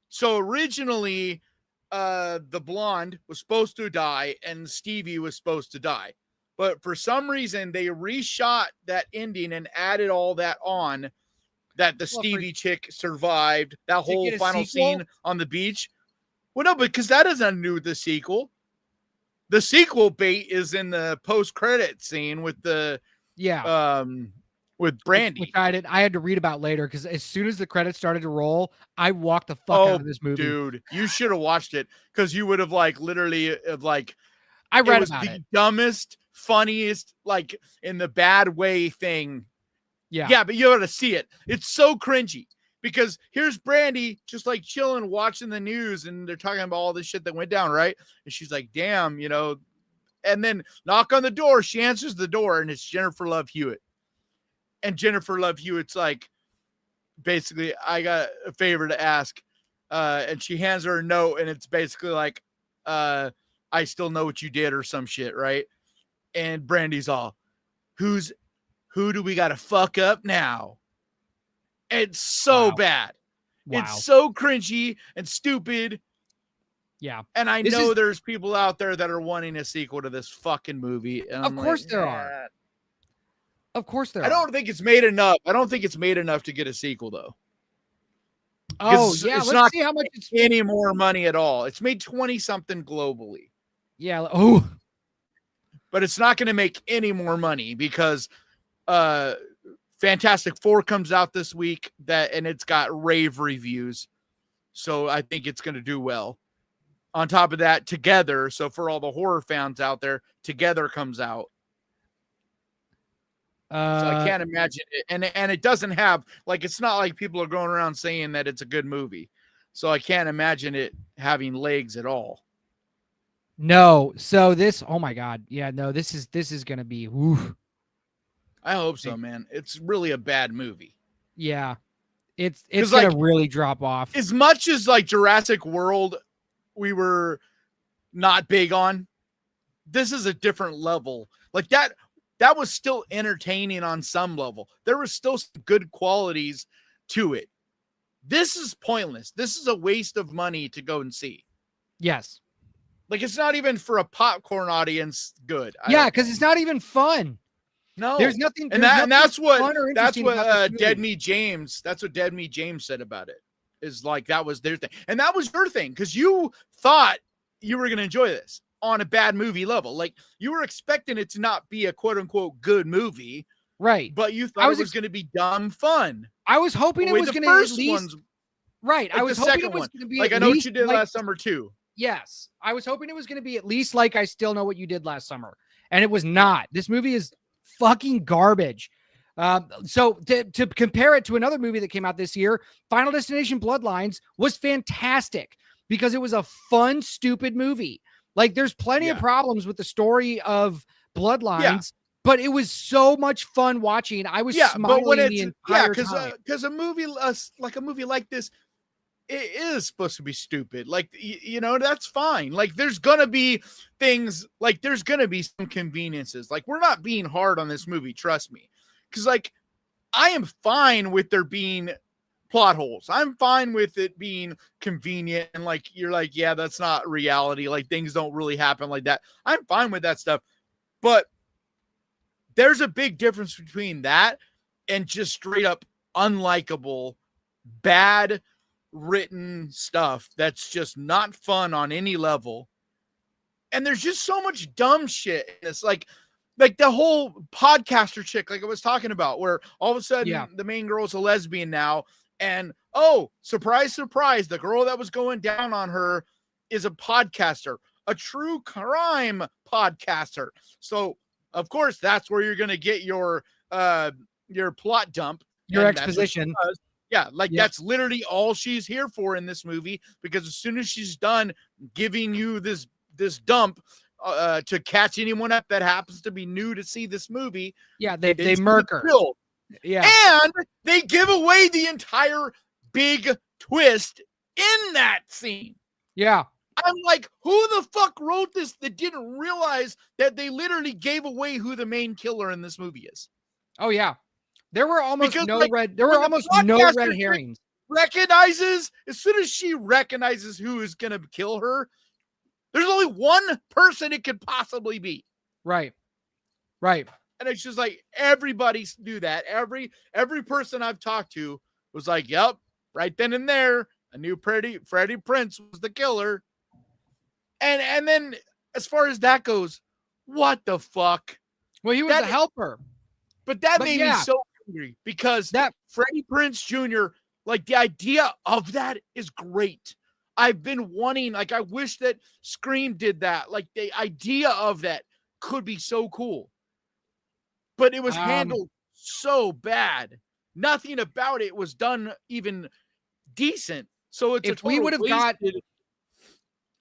So originally, the blonde was supposed to die and Stevie was supposed to die. But for some reason, they reshot that ending and added all that on, that the Stevie chick survived, that whole final scene on the beach. Well, no, because that doesn't do with the sequel. The sequel bait is in the post-credit scene with the with Brandy, which I had to read about later because as soon as the credits started to roll, I walked the fuck out of this movie. Dude, you should have watched it because you would have literally I read about it. Dumbest, funniest, in the bad way thing. Yeah, but you ought to see it. It's so cringy because here's Brandy just chilling, watching the news, and they're talking about all this shit that went down, right? And she's like, "Damn, And then knock on the door. She answers the door, and it's Jennifer Love Hewitt. And Jennifer Love Hewitt's basically, I got a favor to ask. And she hands her a note, and it's basically I still know what you did or some shit, right? And Brandy's all, who do we got to fuck up now? It's so bad. Wow. It's so cringy and stupid. Yeah. And I know there's people out there that are wanting a sequel to this fucking movie. And of course there are. Of course there are. I don't think it's made enough. I don't think it's made enough to get a sequel, though. Oh, yeah. Let's see how much it's any more money at all. It's made 20-something globally. Yeah. Oh. But it's not going to make any more money because Fantastic Four comes out this week and it's got rave reviews. So I think it's going to do well. On top of that, Together, so for all the horror fans out there, Together comes out. So I can't imagine it. And it doesn't have, it's not like people are going around saying that it's a good movie. So I can't imagine it having legs at all. No. So oh my God. Yeah, no, this is going to be, whew. I hope so, man. It's really a bad movie. Yeah. It's going to really drop off. As much as Jurassic World, we were not big on, this is a different level. that was still entertaining on some level. There was still some good qualities to it. This is pointless. This is a waste of money to go and see. Yes. Like, it's not even for a popcorn audience good. Yeah, because it's not even fun. No, there's nothing. And that's what Dead Me James. That's what Dead Me James said about it. Is like that was their thing, and that was your thing because you thought you were going to enjoy this on a bad movie level. Like, you were expecting it to not be a quote unquote good movie, right? But you thought it was going to be dumb fun. I was hoping it was going to at least right. Like I was hoping it was going to be like I know what you did last summer too. Yes, I was hoping it was going to be at least like I Still Know What You Did Last Summer, and it was not. This movie is fucking garbage. So to compare it to another movie that came out this year, Final Destination Bloodlines was fantastic because it was a fun, stupid movie. Like, there's plenty of problems with the story of Bloodlines, but it was so much fun watching. I was smiling the entire time. Because a movie like this, it is supposed to be stupid. Like, you know, that's fine. Like, there's gonna be things, like there's gonna be some conveniences. Like, we're not being hard on this movie, trust me. Because, like, I am fine with there being plot holes. I'm fine with it being convenient and like you're like, yeah, that's not reality. Like, things don't really happen like that. I'm fine with that stuff. But there's a big difference between that and just straight up unlikable, bad written stuff that's just not fun on any level. And there's just so much dumb shit. It's like the whole podcaster chick, like I was talking about, where all of a sudden the main girl's a lesbian now. And oh, surprise, surprise, the girl that was going down on her is a podcaster, a true crime podcaster. So of course that's where you're going to get your plot dump, your exposition. Yeah, like that's literally all she's here for in this movie, because as soon as she's done giving you this dump to catch anyone up that happens to be new to see this movie, they murk her. Yeah, and they give away the entire big twist in that scene. Yeah, I'm like, who the fuck wrote this that didn't realize that they literally gave away who the main killer in this movie is? Oh yeah. There were almost no red herrings. Recognizes, as soon as she recognizes who is going to kill her, there's only one person it could possibly be. Right. Right. And it's just like, everybody do that. Every person I've talked to was like, yep, right then and there, I knew Freddie Prinze was the killer. And then as far as that goes, what the fuck? Well, he was a helper. But that made me so angry, because that Freddie Prinze Jr., like, the idea of that is great. I've been wanting, like, I wish that Scream did that. Like, the idea of that could be so cool. But it was handled so bad. Nothing about it was done even decent. So it's if we would have got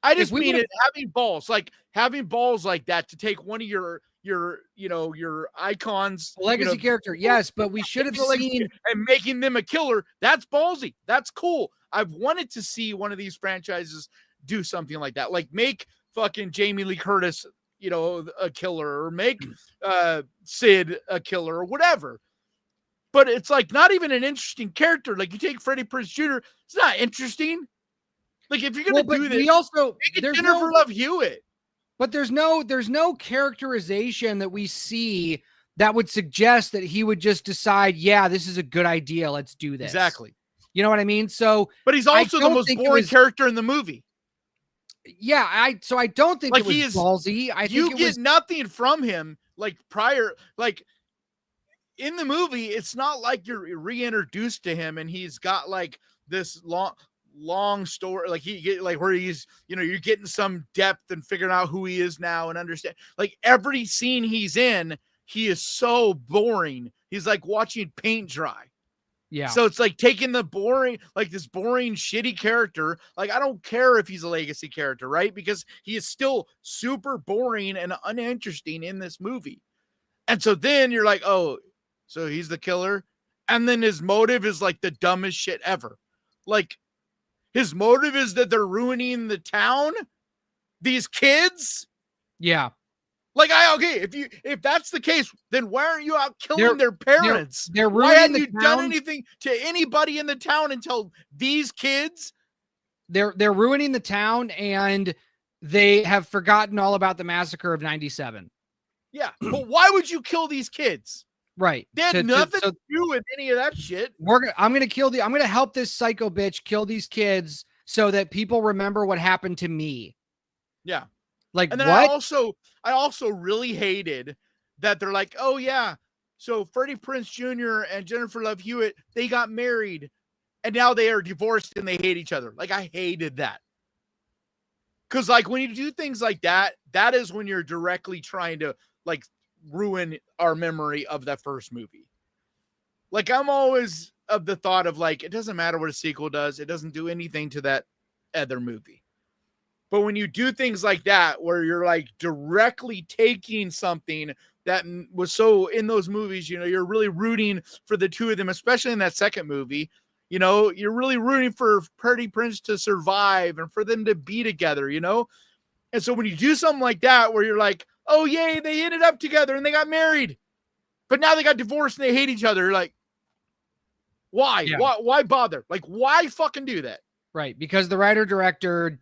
I just mean it having balls like that to take one of your icons, legacy character. Yes, but we should have seen and making them a killer. That's ballsy. That's cool. I've wanted to see one of these franchises do something like that. Like, make fucking Jamie Lee Curtis, a killer, or make Sid a killer, or whatever. But it's like not even an interesting character. Like, you take Freddie Prinze Jr., it's not interesting. Like, if you're gonna do this, make it Jennifer Love Hewitt. But there's no characterization that we see that would suggest that he would just decide, yeah, this is a good idea, let's do this. Exactly. You know what I mean? So, but he's also the most boring character in the movie. Yeah, I don't think it was ballsy. I think you get nothing from him, like, prior, like, in the movie. It's not like you're reintroduced to him and he's got like this long story, like where he's, you're getting some depth and figuring out who he is now and understand. Like, every scene he's in, he is so boring. He's like watching paint dry. Yeah. So it's like taking the boring, like this boring, shitty character. Like, I don't care if he's a legacy character, right? Because he is still super boring and uninteresting in this movie. And so then you're like, oh, so he's the killer. And then his motive is like the dumbest shit ever. Like, his motive is that they're ruining the town. These kids. Yeah. Like, if that's the case, then why aren't you out killing their parents? They're why ruining haven't the you town. done anything to anybody in the town until these kids? They're ruining the town, and they have forgotten all about the massacre of 97. Yeah, but why would you kill these kids? Right. They had nothing to do with any of that shit. I'm gonna help this psycho bitch kill these kids so that people remember what happened to me. Yeah. Like, and then what? I also really hated that they're like, oh yeah, so Freddie Prinze Jr. and Jennifer Love Hewitt, they got married and now they are divorced and they hate each other. Like, I hated that. Because like when you do things like that, that is when you're directly trying to like ruin our memory of that first movie. Like, I'm always of the thought of like, it doesn't matter what a sequel does. It doesn't do anything to that other movie. But when you do things like that, where you're like directly taking something that was so in those movies, you know, you're really rooting for the two of them, especially in that second movie. You know, you're really rooting for Freddie Prinze to survive and for them to be together, you know? And so when you do something like that, where you're like, oh, yay, they ended up together and they got married, but now they got divorced and they hate each other. You're like, why? Yeah. Why bother? Like, why fucking do that? Right. Because the writer-director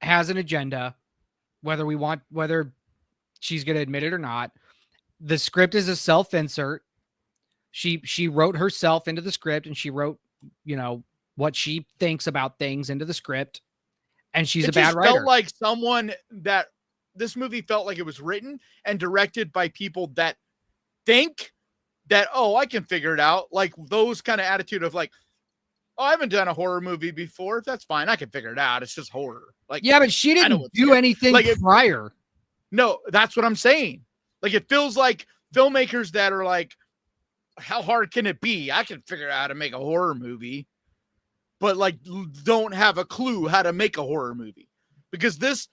has an agenda, whether she's going to admit it or not. The script is a self-insert. She wrote herself into the script, and she wrote, you know, what she thinks about things into the script, and she's a bad writer. It felt like someone that this movie felt like it was written and directed by people that think that, oh, I can figure it out. Like those kind of attitude of like, oh, I haven't done a horror movie before. That's fine. I can figure it out. It's just horror. Like, yeah, but she didn't do anything like prior. No, that's what I'm saying. Like, it feels like filmmakers that are like, how hard can it be? I can figure out how to make a horror movie, but like don't have a clue how to make a horror movie, because this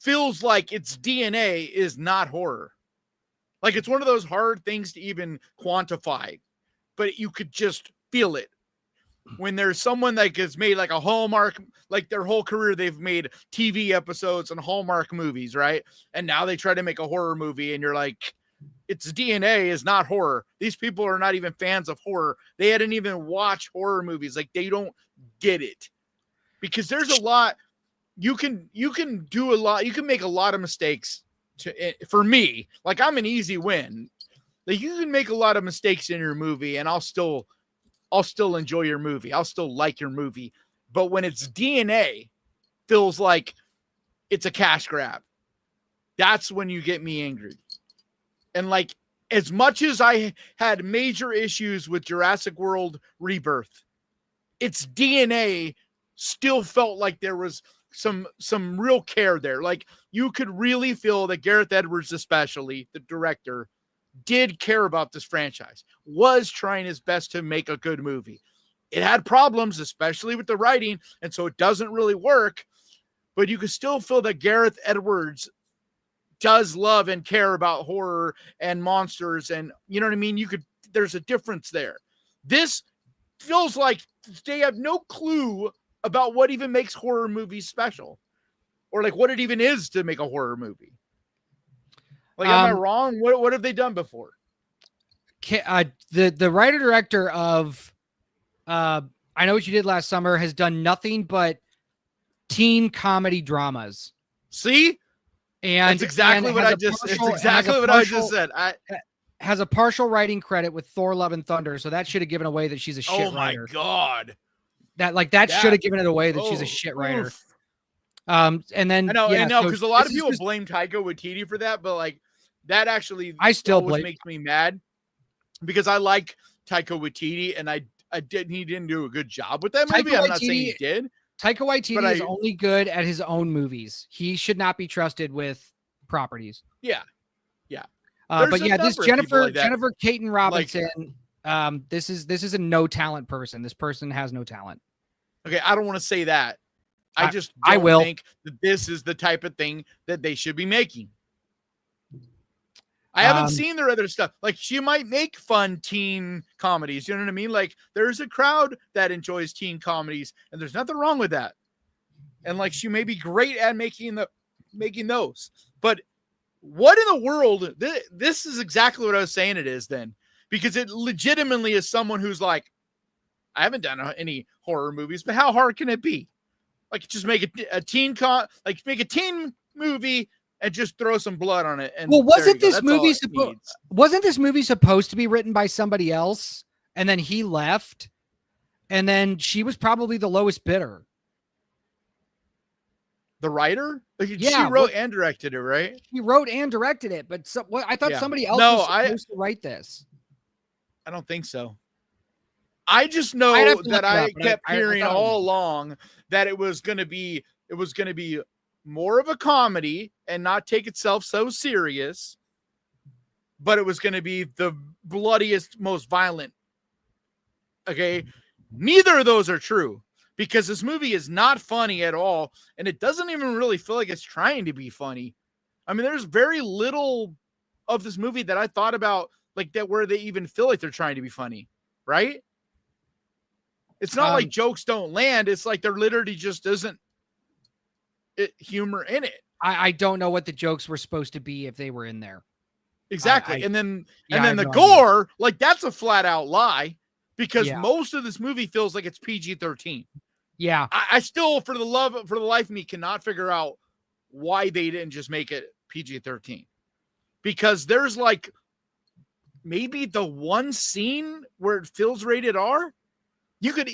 feels like its DNA is not horror. Like, it's one of those hard things to even quantify, but you could just feel it. When there's someone that gets made like a Hallmark, like their whole career, they've made TV episodes and Hallmark movies, right? And now they try to make a horror movie and you're like, its DNA is not horror. These people are not even fans of horror. They hadn't even watched horror movies. Like, they don't get it, because there's a lot you can do a lot. You can make a lot of mistakes for me. Like, I'm an easy win. Like, you can make a lot of mistakes in your movie and I'll still enjoy your movie. I'll still like your movie. But when its DNA feels like it's a cash grab, that's when you get me angry. And like, as much as I had major issues with Jurassic World Rebirth, its DNA still felt like there was some real care there. Like, you could really feel that Gareth Edwards, especially the director, did care about this franchise, was trying his best to make a good movie. It had problems, especially with the writing, and so it doesn't really work, but you could still feel that Gareth Edwards does love and care about horror and monsters, and you know what I mean? There's a difference there. This feels like they have no clue about what even makes horror movies special, or like what it even is to make a horror movie. Like, am I wrong? What have they done before? The writer-director of I Know What You Did Last Summer has done nothing but teen comedy dramas. See? And that's exactly what I just said. Has a partial writing credit with Thor: Love and Thunder, so that should have given away that she's a shit writer. Oh my God. That should have given it away that she's a shit writer. Oof. And then I know, because a lot of people blame Taika Waititi for that, but like, that actually I still makes me mad, because I like Taika Waititi, and he didn't do a good job with that movie. I'm not saying he did. Taika Waititi is only good at his own movies. He should not be trusted with properties. Yeah. But yeah, this Jennifer Caton Robinson, this is a no talent person. This person has no talent. Okay, I don't want to say that. I don't think that this is the type of thing that they should be making. I haven't seen their other stuff. Like, she might make fun teen comedies. You know what I mean? Like, there's a crowd that enjoys teen comedies, and there's nothing wrong with that. And like, she may be great at making those. But what in the world? This is exactly what I was saying it is then, because it legitimately is someone who's like, I haven't done any horror movies, but how hard can it be? Like, just make a teen make a teen movie and just throw some blood on it. And well, wasn't this movie supposed to be written by somebody else, and then he left, and then she was probably the lowest bidder? The writer? She wrote and directed it, right? He wrote and directed it, but I thought somebody else was supposed to write this. I don't think so. I just know that I kept hearing all along that it was going to be more of a comedy and not take itself so serious, but it was going to be the bloodiest, most violent. Okay. Neither of those are true, because this movie is not funny at all. And it doesn't even really feel like it's trying to be funny. I mean, there's very little of this movie that I thought about like that, where they even feel like they're trying to be funny. Right. It's not like jokes don't land. It's like there literally just isn't humor in it. I don't know what the jokes were supposed to be if they were in there. Exactly. And then the gore, like that's a flat out lie, because most of this movie feels like it's PG-13. Yeah. I still, for the life of me, cannot figure out why they didn't just make it PG-13, because there's like maybe the one scene where it feels rated R. You could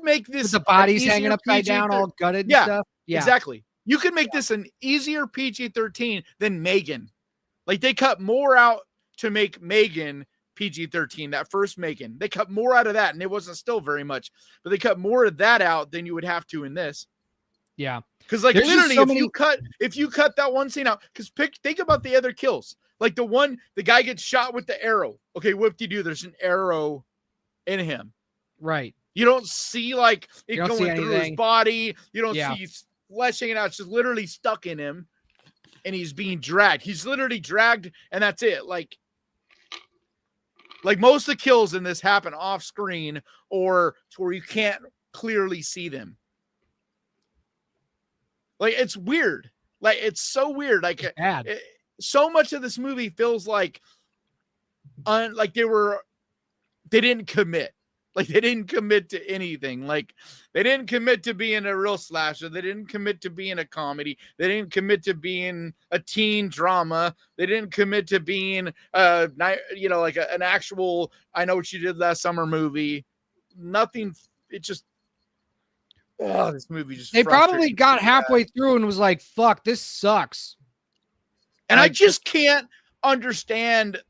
make this with the bodies hanging upside down, all gutted and stuff. Yeah, exactly. You could make this an easier PG-13 than Megan. Like, they cut more out to make Megan PG-13, that first Megan. They cut more out of that, and it wasn't still very much, but they cut more of that out than you would have to in this. Yeah. Because like, literally, if you cut that one scene out, because think about the other kills. Like the guy gets shot with the arrow. Okay, whoop-de-doo, there's an arrow in him. Right. You don't see like it going through his body. You don't see flesh hanging out. It's just literally stuck in him, and he's being dragged. He's literally dragged, and that's it. Like most of the kills in this happen off screen or to where you can't clearly see them. Like, it's weird. Like, it's so weird. Like, so much of this movie feels like they didn't commit. Like, they didn't commit to anything. Like, they didn't commit to being a real slasher. They didn't commit to being a comedy. They didn't commit to being a teen drama. They didn't commit to being like an actual I Know What You Did Last Summer movie. Nothing. It just, this movie just. They probably got halfway through and was like, "Fuck, this sucks." And I just can't understand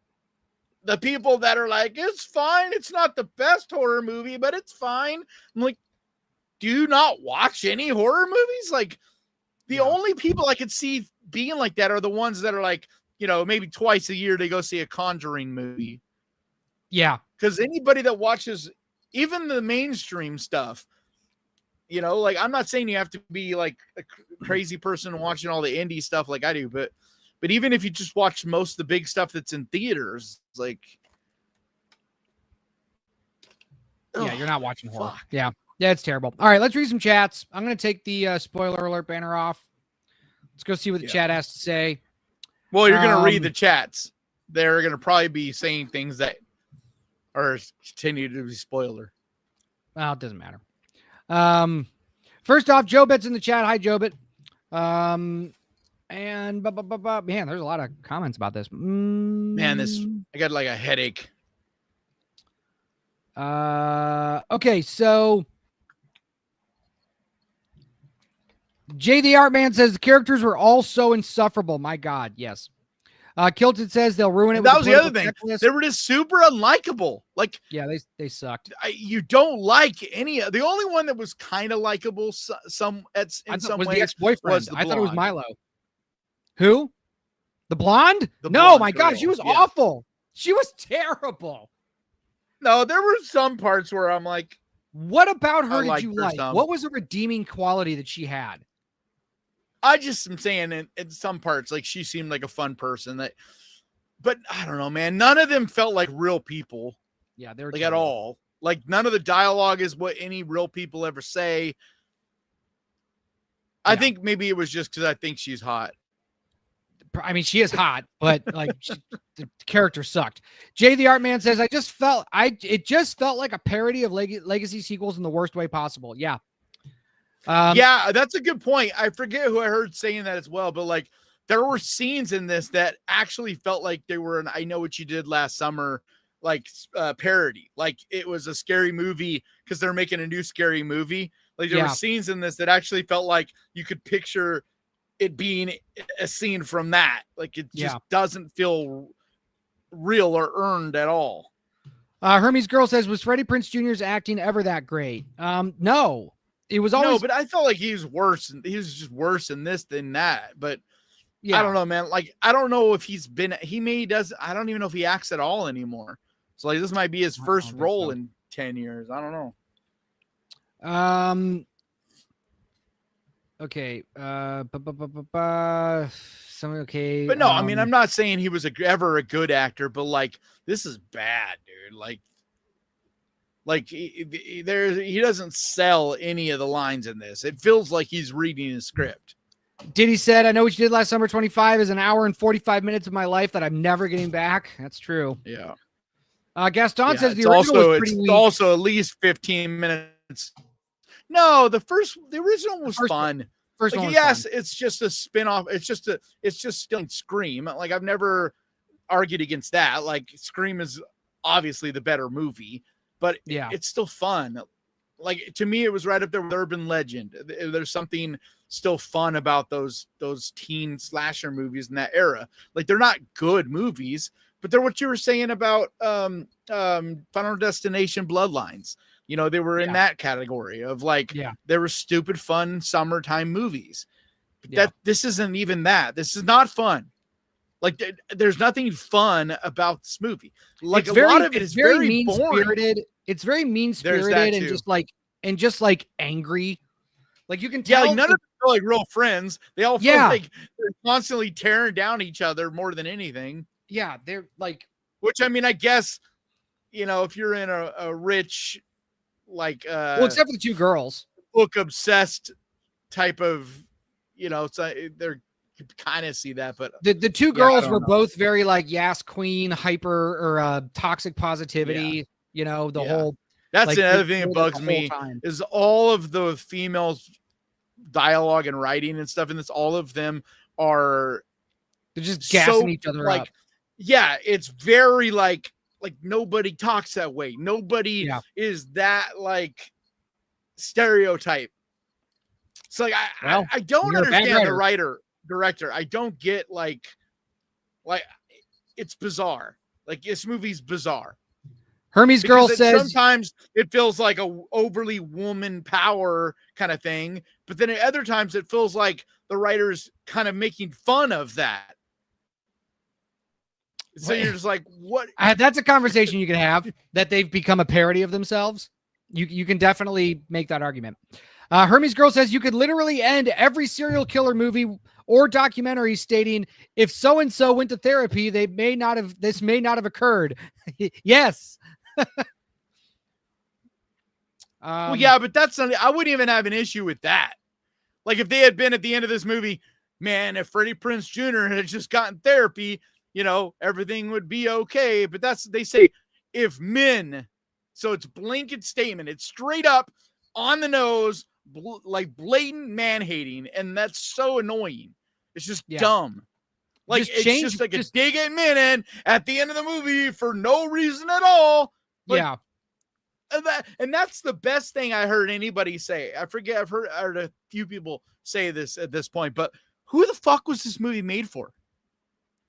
the people that are like, it's fine. It's not the best horror movie, but it's fine. I'm like, do you not watch any horror movies? Like, the only people I could see being like that are the ones that are like, maybe twice a year they go see a Conjuring movie. Yeah. Because anybody that watches even the mainstream stuff, like, I'm not saying you have to be like a crazy person watching all the indie stuff like I do, but even if you just watch most of the big stuff that's in theaters, like, you're not watching horror. Fuck. Yeah, it's terrible. All right, let's read some chats. I'm going to take the spoiler alert banner off. Let's go see what the chat has to say. Well, you're going to read the chats. They're going to probably be saying things that are continue to be spoiler. Well, it doesn't matter. First off, Jobet's in the chat. Hi, Jobet. And man, there's a lot of comments about this. Man, I got like a headache. Okay, so Jay the Art Man says the characters were all so insufferable. My God, yes. Kilted says they'll ruin it. That was the other thing. They were just super unlikable. Like, yeah, they sucked. You don't like any. The only one that was kind of likable, in some ways, the ex-boyfriend. Was the blonde. I thought it was Milo. Who? The blonde? The no, blonde my God, she was awful. She was terrible. No, there were some parts where I'm like, what about her did you like? What was a redeeming quality that she had? I just am saying in some parts, like, she seemed like a fun person but I don't know, man. None of them felt like real people. Yeah, they're like terrible. At all. Like, none of the dialogue is what any real people ever say. Yeah. I think maybe it was just because I think she's hot. I mean, she is hot, but like the character sucked. Jay the Art Man says, it just felt like a parody of legacy sequels in the worst way possible. Yeah. Yeah, that's a good point. I forget who I heard saying that as well, but like there were scenes in this that actually felt like they were an I Know What You Did Last Summer like parody. Like it was a scary movie because they're making a new scary movie. Like there were scenes in this that actually felt like you could picture it being a scene from that. Like it just doesn't feel real or earned at all. Hermes Girl says, was Freddie Prinze Jr.'s acting ever that great? No. It was always but I felt like he was worse. He was just worse in this than that. But yeah, I don't know, man. Like I don't know if I don't even know if he acts at all anymore. So like this might be his first role in 10 years. I don't know. Okay. Okay. But no, I mean, I'm not saying he was ever a good actor, but like this is bad, dude. Like he doesn't sell any of the lines in this. It feels like he's reading a script. Diddy said, I Know What You Did Last Summer 25 is an hour and 45 minutes of my life that I'm never getting back. That's true. Yeah. Gaston says the original was pretty weak. Also at least 15 minutes. No, the original was fun. First one was yes, fun. It's just a spin-off. It's just still Scream. Like I've never argued against that. Like Scream is obviously the better movie, but it's still fun. Like to me, it was right up there with Urban Legend. There's something still fun about those teen slasher movies in that era. Like they're not good movies, but they're what you were saying about Final Destination Bloodlines. You know, they were in that category of like they were stupid fun summertime movies. But this isn't even that. This is not fun. Like there's nothing fun about this movie. Like a lot of it is very mean-spirited. It's very mean-spirited and just like angry. Like you can tell like none of them are like real friends. They all feel like they're constantly tearing down each other more than anything. Yeah, they're like, which I mean, I guess, you know, if you're in a rich, like well, except for the two girls, book obsessed type of, you know, it's they're kind of see that, but the two girls were both very like Yas Queen, hyper or toxic positivity. You know, the whole. That's like, another thing that bugs me is all of the females dialogue and writing and stuff in this. All of them are they're just gassing each other like, up. Yeah, it's very like nobody talks that way. Nobody is that like stereotype. So like I don't understand the director. I don't get like it's bizarre. Like this movie's bizarre. Hermes Girl says sometimes it feels like a overly woman power kind of thing, but then at other times it feels like the writer's kind of making fun of that. So you're just like, what? That's a conversation you can have, that they've become a parody of themselves. You can definitely make that argument. Hermes Girl says you could literally end every serial killer movie or documentary stating, if so-and-so went to therapy, this may not have occurred. Yes. Well, yeah, but that's not, I wouldn't even have an issue with that. Like if they had been at the end of this movie, man, if Freddie Prinze Jr. had just gotten therapy, you know, everything would be okay. But they say if men, so it's blanket statement. It's straight up on the nose, like blatant man hating. And that's so annoying. It's just dumb. Like it's just like a dig at men at the end of the movie for no reason at all. Like, and that's the best thing I heard anybody say. I forget. I've heard a few people say this at this point, but who the fuck was this movie made for?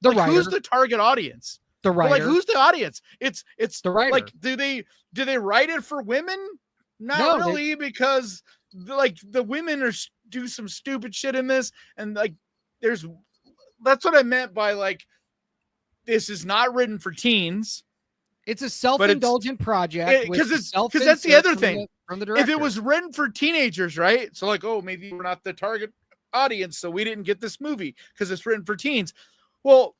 The writer. Who's the target audience? The writer. Like who's the audience? It's the writer. Like do they write it for women? Not really, because like the women do some stupid shit in this, and like that's what I meant by like this is not written for teens. It's a self-indulgent project because that's the other thing. From the director. If it was written for teenagers, right? So like, oh, maybe we're not the target audience, so we didn't get this movie because it's written for teens. Well,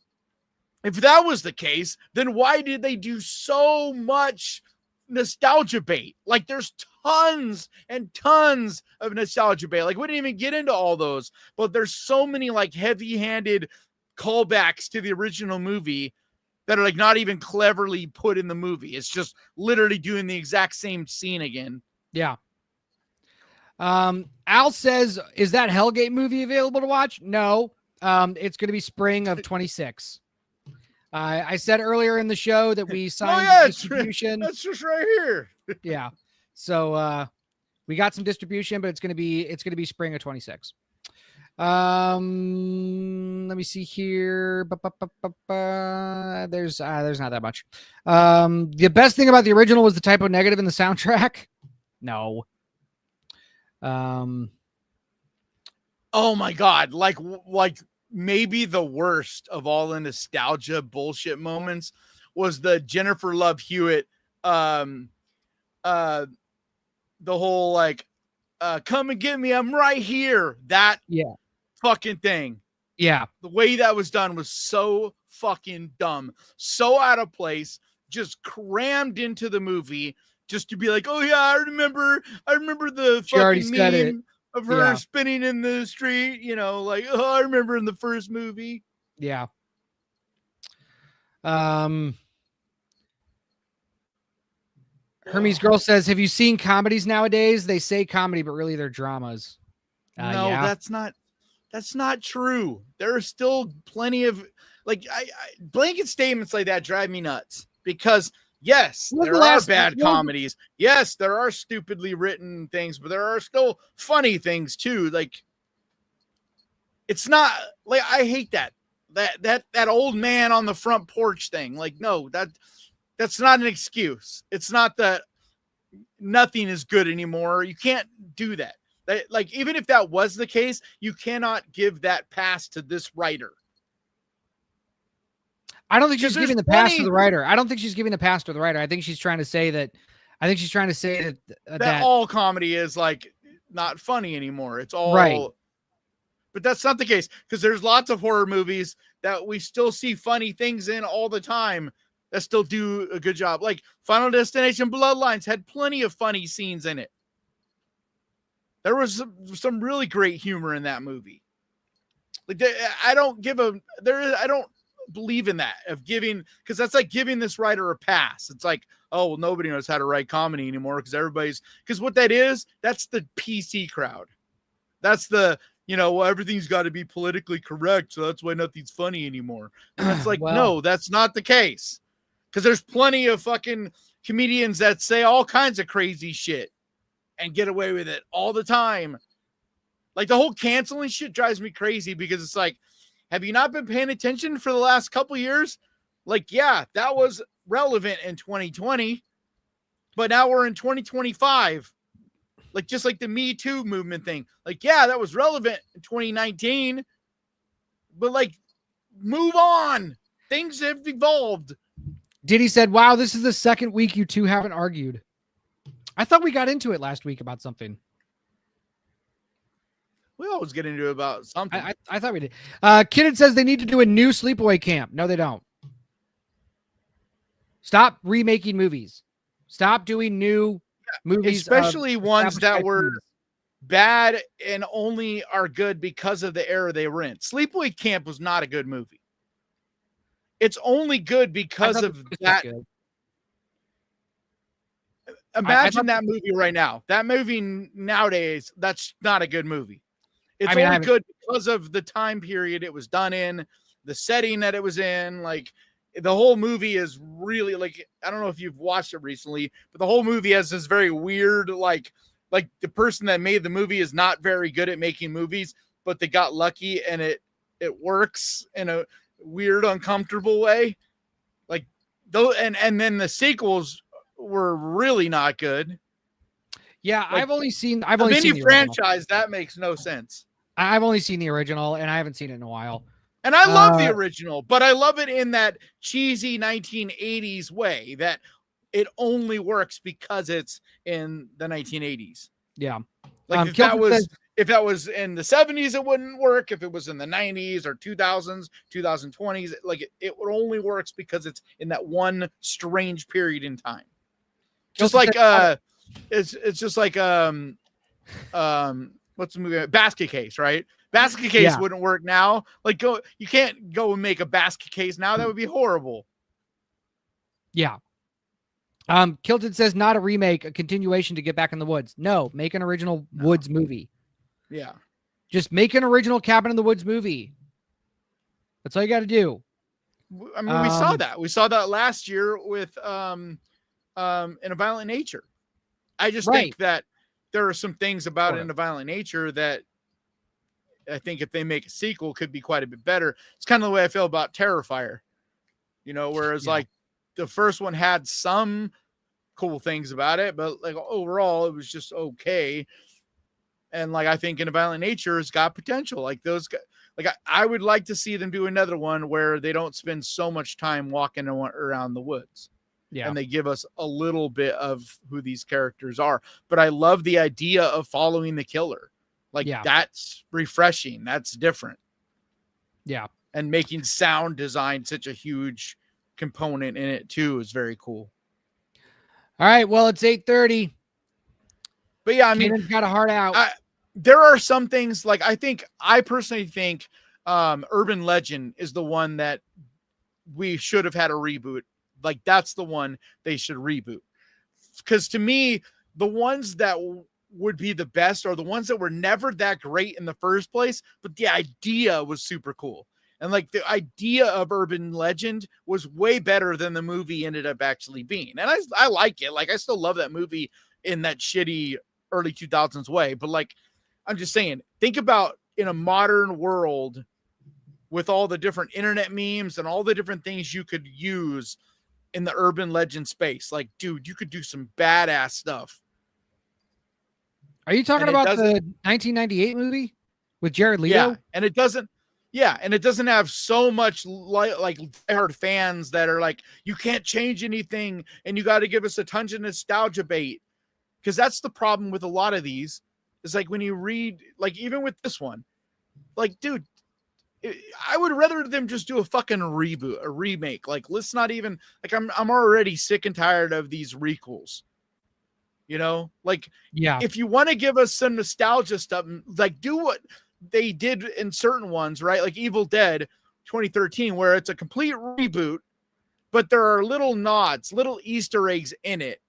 if that was the case, then why did they do so much nostalgia bait? Like there's tons and tons of nostalgia bait. Like we didn't even get into all those, but there's so many like heavy-handed callbacks to the original movie that are like not even cleverly put in the movie. It's just literally doing the exact same scene again. Yeah. Al says, is that Hellgate movie available to watch? No. It's going to be spring of 26. I said earlier in the show that we signed distribution. That's just right here. Yeah. So we got some distribution, but it's going to be spring of 26. Let me see here. There's not that much. The best thing about the original was the typo negative in the soundtrack. No. Oh my God. Like maybe the worst of all the nostalgia bullshit moments was the Jennifer Love Hewitt, the whole like, come and get me, I'm right here. That fucking thing. Yeah. The way that was done was so fucking dumb, so out of place, just crammed into the movie just to be like, oh yeah, I remember the fucking meme of her spinning in the street, you know, like, oh, I remember in the first movie. Yeah. Hermes Girl says, have you seen comedies nowadays? They say comedy, but really they're dramas. No, that's not true. There are still plenty of like blanket statements like that drive me nuts because yes, there are bad comedies. Yes, there are stupidly written things, but there are still funny things too. Like it's not like I hate that old man on the front porch thing. Like, no, that's not an excuse. It's not that nothing is good anymore. You can't do that. Like, even if that was the case, you cannot give that pass to this writer. I don't think she's giving the pass to the writer. I don't think she's giving the pass to the writer. I think she's trying to say that. That all comedy is like not funny anymore. It's all right. But that's not the case because there's lots of horror movies that we still see funny things in all the time that still do a good job. Like Final Destination Bloodlines had plenty of funny scenes in it. There was some really great humor in that movie. Like I don't believe in that of giving, because that's like giving this writer a pass. It's like, oh, well, nobody knows how to write comedy anymore because what that is, that's the PC crowd. That's the, well, everything's got to be politically correct, so that's why nothing's funny anymore. And it's like, no, that's not the case. Because there's plenty of fucking comedians that say all kinds of crazy shit and get away with it all the time. Like the whole canceling shit drives me crazy because it's like, have you not been paying attention for the last couple years? Like, yeah, that was relevant in 2020, but now we're in 2025. Like, just like the Me Too movement thing. Like, yeah, that was relevant in 2019, but like, move on. Things have evolved. Diddy said, wow, this is the second week you two haven't argued. I thought we got into it last week about something. We always get into it about something. I thought we did. Kidden says they need to do a new sleepaway camp. No, they don't. Stop remaking movies. Stop doing new movies. Especially ones that were bad and only are good because of the era they were in. Sleepaway Camp was not a good movie. It's only good because of that. Imagine that movie right now. That movie nowadays, that's not a good movie. It's only good because of the time period it was done in, the setting that it was in. Like, the whole movie is really, like, I don't know if you've watched it recently, but the whole movie has this very weird, like the person that made the movie is not very good at making movies, but they got lucky and it works in a weird, uncomfortable way. Like, though, and then the sequels were really not good. Yeah, like, I've only seen the franchise that makes no sense. I've only seen the original and I haven't seen it in a while. And I love the original, but I love it in that cheesy 1980s way that it only works because it's in the 1980s. Yeah. Like if that was in the 70s, it wouldn't work. If it was in the 90s or 2000s, 2020s, like it only works because it's in that one strange period in time. Just like it's just like what's the movie? Basket Case, right? Basket case wouldn't work now. Like you can't go and make a basket case now. That would be horrible. Yeah. Kilton says not a remake, a continuation to Get Back in the Woods. No, make an original Woods movie. Yeah. Just make an original Cabin in the Woods movie. That's all you got to do. I mean, we saw that. We saw that last year with In a Violent Nature. I just think that there are some things about In a Violent Nature that I think if they make a sequel could be quite a bit better. It's kind of the way I feel about Terrifier. You know, whereas like the first one had some cool things about it, but like overall it was just okay. And like, I think In a Violent Nature has got potential. Like those guys, like I would like to see them do another one where they don't spend so much time walking around the woods. Yeah. And they give us a little bit of who these characters are. But I love the idea of following the killer. Like that's refreshing. That's different. Yeah. And making sound design such a huge component in it too is very cool. All right. Well, it's 8:30. But yeah, I mean, Kenan's got a heart out. There are some things like I personally think Urban Legend is the one that we should have had a reboot. Like that's the one they should reboot. Because to me, the ones that would be the best are the ones that were never that great in the first place, but the idea was super cool. And like the idea of Urban Legend was way better than the movie ended up actually being. And I like it. Like I still love that movie in that shitty early 2000s way. But like, I'm just saying, think about in a modern world with all the different internet memes and all the different things you could use in the Urban Legend space. Like, dude, you could do some badass stuff. Are you talking about the 1998 movie with Jared Leto? Yeah, and it doesn't have so much like diehard fans that are like, you can't change anything and you got to give us a ton of nostalgia bait. Because that's the problem with a lot of these. It's like when you read, like even with this one, like, dude, I would rather them just do a fucking reboot, a remake. Like, let's not even, like, I'm already sick and tired of these requels. You know, like, if you want to give us some nostalgia stuff, like do what they did in certain ones, right? Like Evil Dead 2013, where it's a complete reboot, but there are little nods, little Easter eggs in it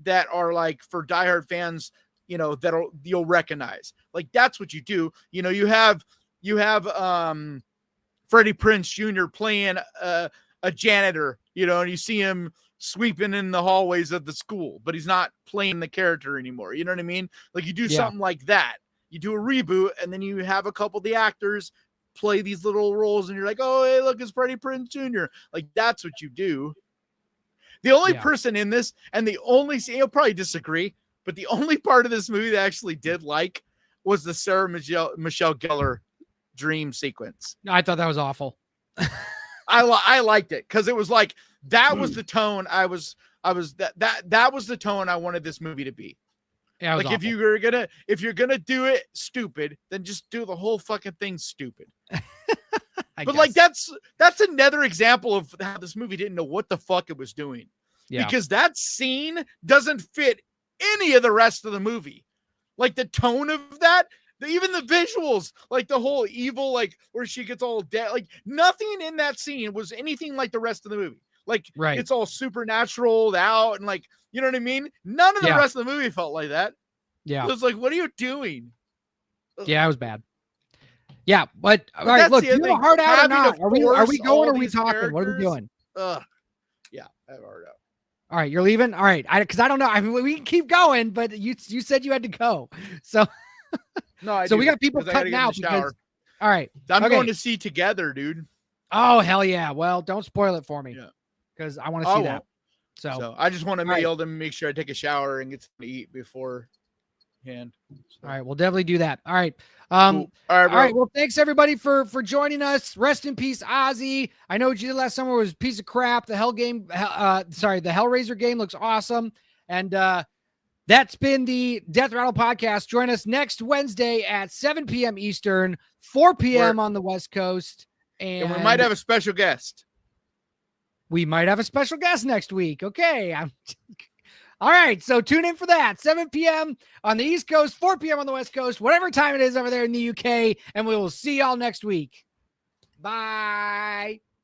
that are like for diehard fans, you know, you'll recognize. Like that's what you do. You know, you have Freddie Prinze Jr. playing a janitor, you know, and you see him sweeping in the hallways of the school, but he's not playing the character anymore. You know what I mean? Like you do something like that. You do a reboot and then you have a couple of the actors play these little roles and you're like, oh, hey, look, it's Freddie Prinze Jr. Like that's what you do. The only person in this, and the only, you'll probably disagree, but the only part of this movie that I actually did like was the Sarah Michelle Gellar dream sequence. I thought that was awful. I liked it because it was like, that was the tone that was the tone I wanted this movie to be. Yeah, like awful. if you're gonna do it stupid, then just do the whole fucking thing stupid. But like that's another example of how this movie didn't know what the fuck it was doing. Yeah. Because that scene doesn't fit any of the rest of the movie. Like the tone of that, even the visuals, like the whole evil, like where she gets all dead, like nothing in that scene was anything like the rest of the movie. Like it's all supernatural out and like, you know what I mean? None of the rest of the movie felt like that. Yeah. It was like, what are you doing? Yeah, it was bad. Yeah, but all right, look, do you have a heart out or not? Are we going or are we talking? What are we doing? Yeah, I have a heart out. All right, you're leaving? All right. Because I don't know. I mean, we can keep going, but you said you had to go. So we got people cutting out because all right. I'm going to see Together, dude. Oh, hell yeah. Well, don't spoil it for me. Yeah. Because I want to see that. So I just want to be able to make sure I take a shower and get something to eat beforehand. All right, we'll definitely do that. All right. Cool. All right. Well, thanks everybody for joining us. Rest in peace, Ozzy. I know what you did last summer was a piece of crap. The Hellraiser game looks awesome. And that's been the Death Rattle podcast. Join us next Wednesday at 7 p.m. Eastern, 4 p.m. on the West Coast. And we might have a special guest. We might have a special guest next week. Okay. All right, so tune in for that. 7 p.m. on the East Coast, 4 p.m. on the West Coast, whatever time it is over there in the UK, and we will see y'all next week. Bye.